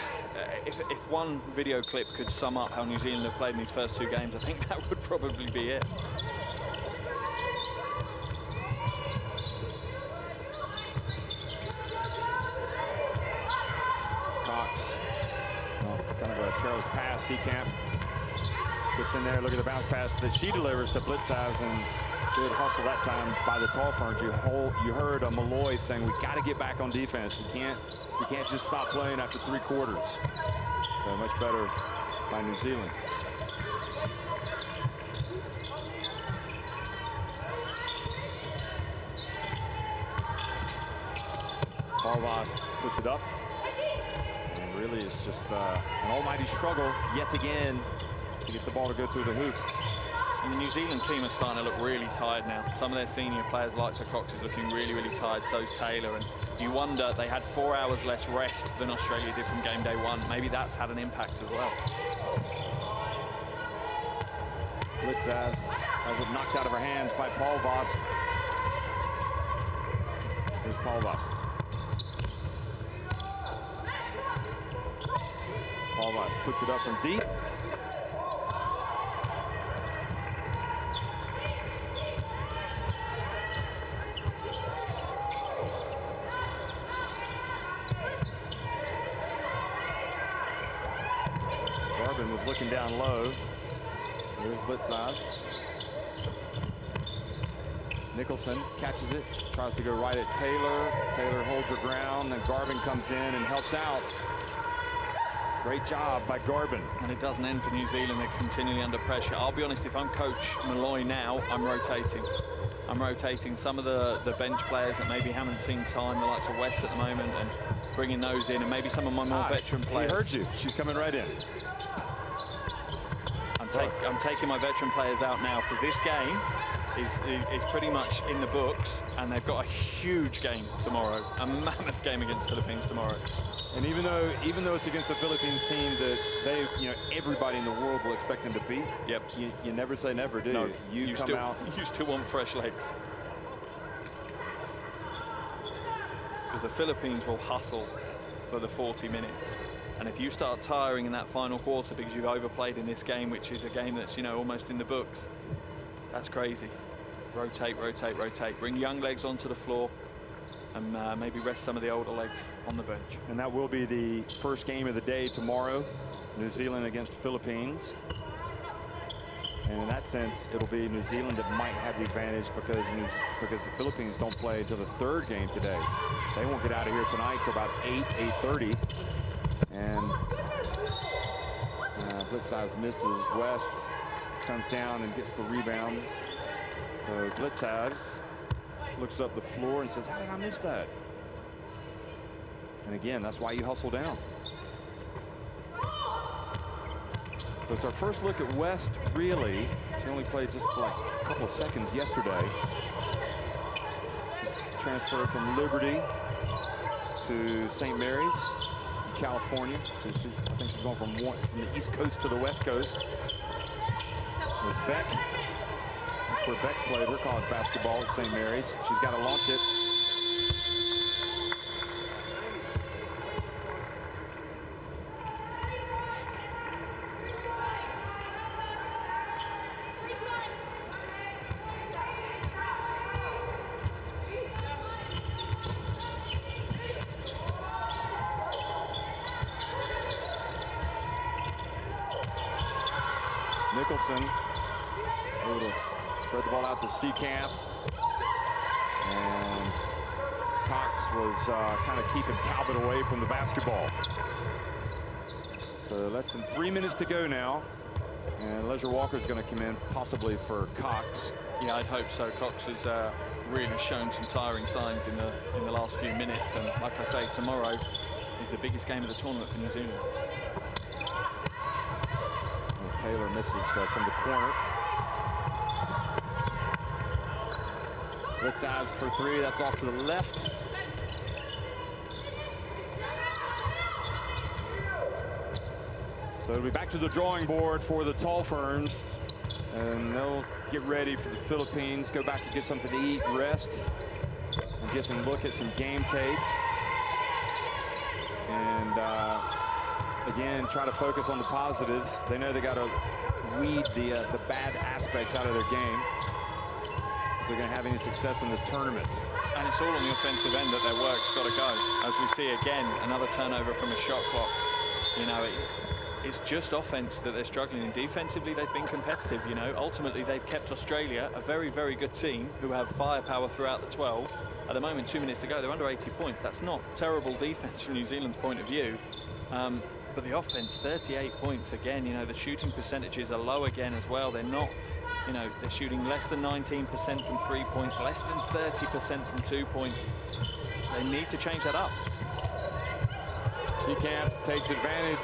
if one video clip could sum up how New Zealand have played in these first 2 games, I think that would probably be it. Cox, well, kind of a Barrow's pass. Seacamp gets in there. Look at the bounce pass that she delivers to Blitzavs, and good hustle that time by the Tall Ferns. You heard Malloy saying, we got to get back on defense. We can't just stop playing after 3 quarters. So much better by New Zealand. Vost puts it up. And really it's just an almighty struggle yet again to get the ball to go through the hoop. And the New Zealand team are starting to look really tired now. Some of their senior players, like Sir Cox, is looking really, really tired. So's Taylor. And you wonder, they had 4 hours less rest than Australia did from game day 1. Maybe that's had an impact as well. Blitzavs has it knocked out of her hands by Paul Vost. Here's Paul Vost. Paul Vost puts it up from deep. Garvin was looking down low. There's Blitzavs. Nicholson catches it, tries to go right at Taylor. Taylor holds her ground, then Garvin comes in and helps out. Great job by Garvin. And it doesn't end for New Zealand. They're continually under pressure. I'll be honest, if I'm Coach Malloy now, I'm rotating. I'm rotating some of the bench players that maybe haven't seen time, the likes of West at the moment, and bringing those in, and maybe some of my more veteran players. He heard you. She's coming right in. I'm taking my veteran players out now because this game is pretty much in the books, and they've got a huge game tomorrow, a mammoth game against the Philippines tomorrow. And even though it's against a Philippines team that everybody in the world will expect them to beat. Yep. You never say never, do no, you? You still want fresh legs. Because the Philippines will hustle for the 40 minutes. And if you start tiring in that final quarter because you've overplayed in this game, which is a game that's, almost in the books, that's crazy. Rotate, rotate, rotate. Bring young legs onto the floor and maybe rest some of the older legs on the bench. And that will be the first game of the day tomorrow, New Zealand against the Philippines. And in that sense, it'll be New Zealand that might have the advantage because the Philippines don't play until the 3rd game today. They won't get out of here tonight till about 8:30. And Blitzavs misses. West comes down and gets the rebound. So Blitzavs looks up the floor and says, how did I miss that? And again, that's why you hustle down. So it's our first look at West, really. She only played just like a couple of seconds yesterday. Just transferred from Liberty to St. Mary's, California. So I think she's going from the East Coast to the West Coast. There's Beck. That's where Beck played her college basketball at St. Mary's. She's got to launch it. Nicholson able to spread the ball out to Seacamp, and Cox was kind of keeping Talbot away from the basketball. So less than 3 minutes to go now, and Leisure Walker's going to come in possibly for Cox. Yeah, I'd hope so. Cox has really shown some tiring signs in the last few minutes, and like I say, tomorrow is the biggest game of the tournament for New Zealand. Taylor misses from the corner. Blitzavs for 3. That's off to the left. So it'll be back to the drawing board for the Tall Ferns, and they'll get ready for the Philippines. Go back and get something to eat, rest, and get some look at some game tape. And again, try to focus on the positives. They know they got to weed the bad aspects out of their game if they're going to have any success in this tournament. And it's all on the offensive end that their work's got to go. As we see again, another turnover from a shot clock. it's just offense that they're struggling in. Defensively, they've been competitive, you know. Ultimately, they've kept Australia, a very, very good team who have firepower throughout the 12. At the moment, 2 minutes to go, they're under 80 points. That's not terrible defense from New Zealand's point of view. But the offense, 38 points again. You know, the shooting percentages are low again as well. They're not, you know, they're shooting less than 19% from 3 points, less than 30% from 2 points. They need to change that up. Seacamp takes advantage.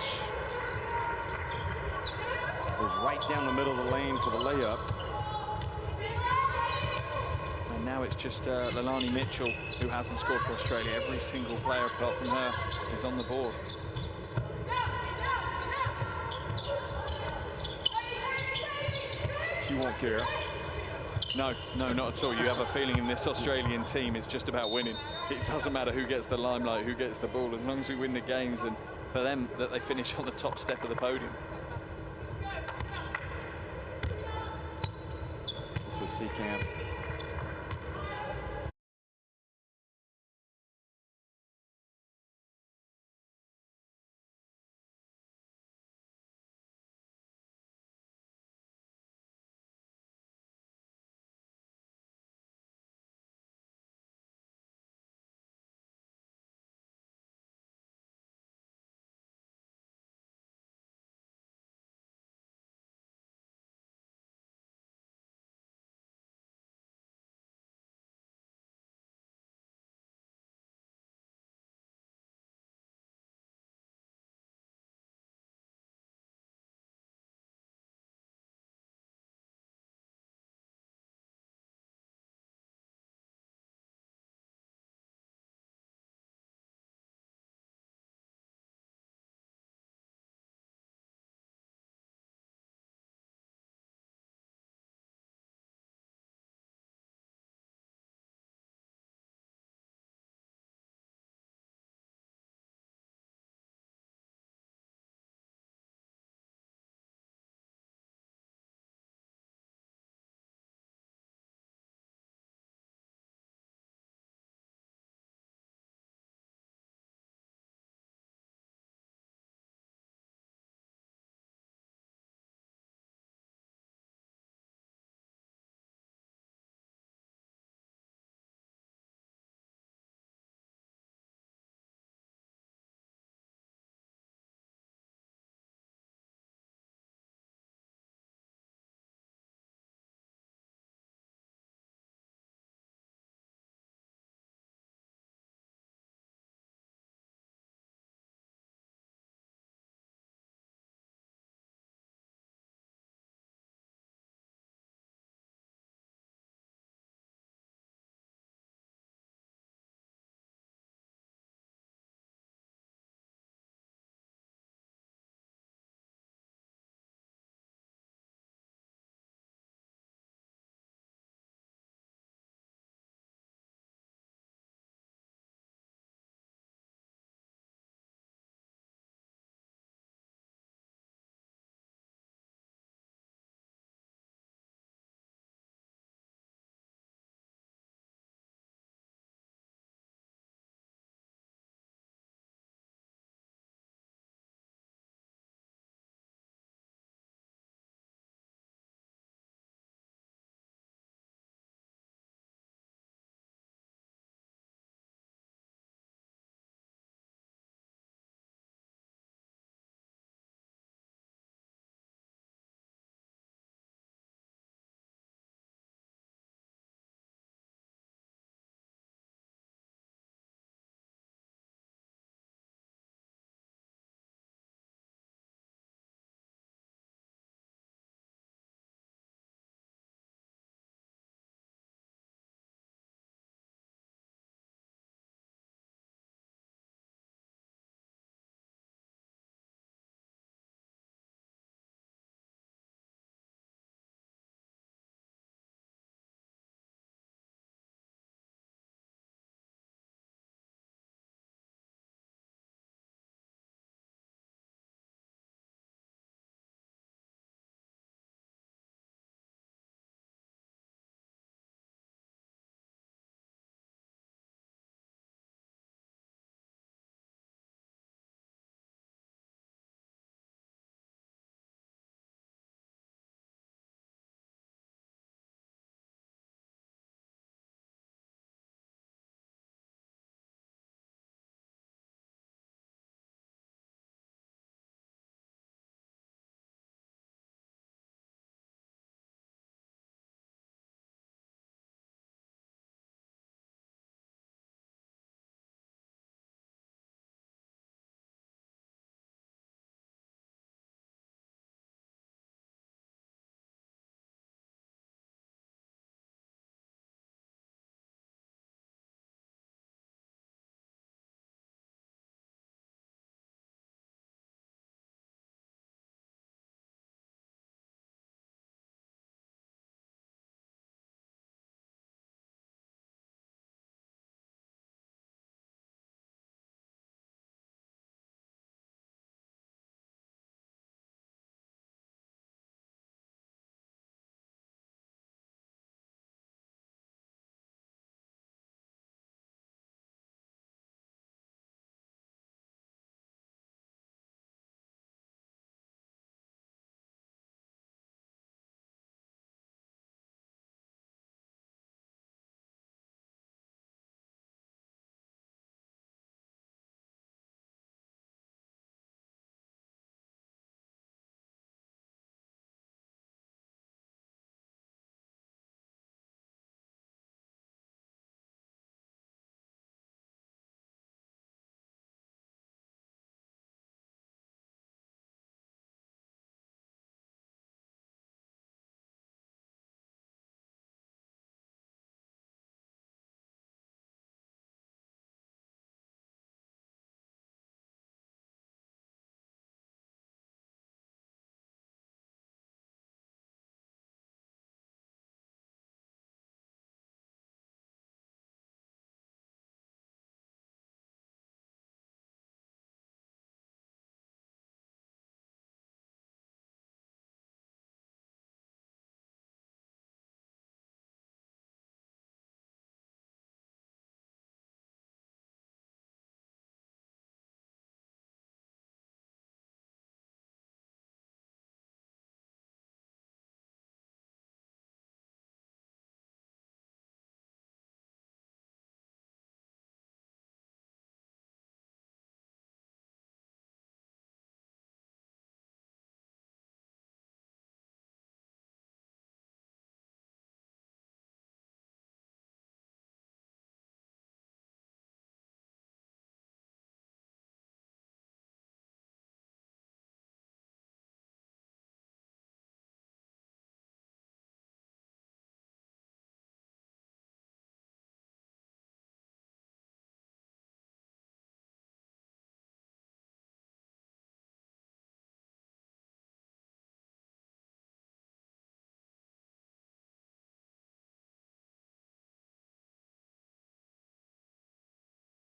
Goes right down the middle of the lane for the layup. And now it's just Leilani Mitchell who hasn't scored for Australia. Every single player apart from her is on the board. She won't care. No, not at all. You have a feeling in this Australian team it's just about winning. It doesn't matter who gets the limelight, who gets the ball, as long as we win the games, and for them that they finish on the top step of the podium. This was Seacamp.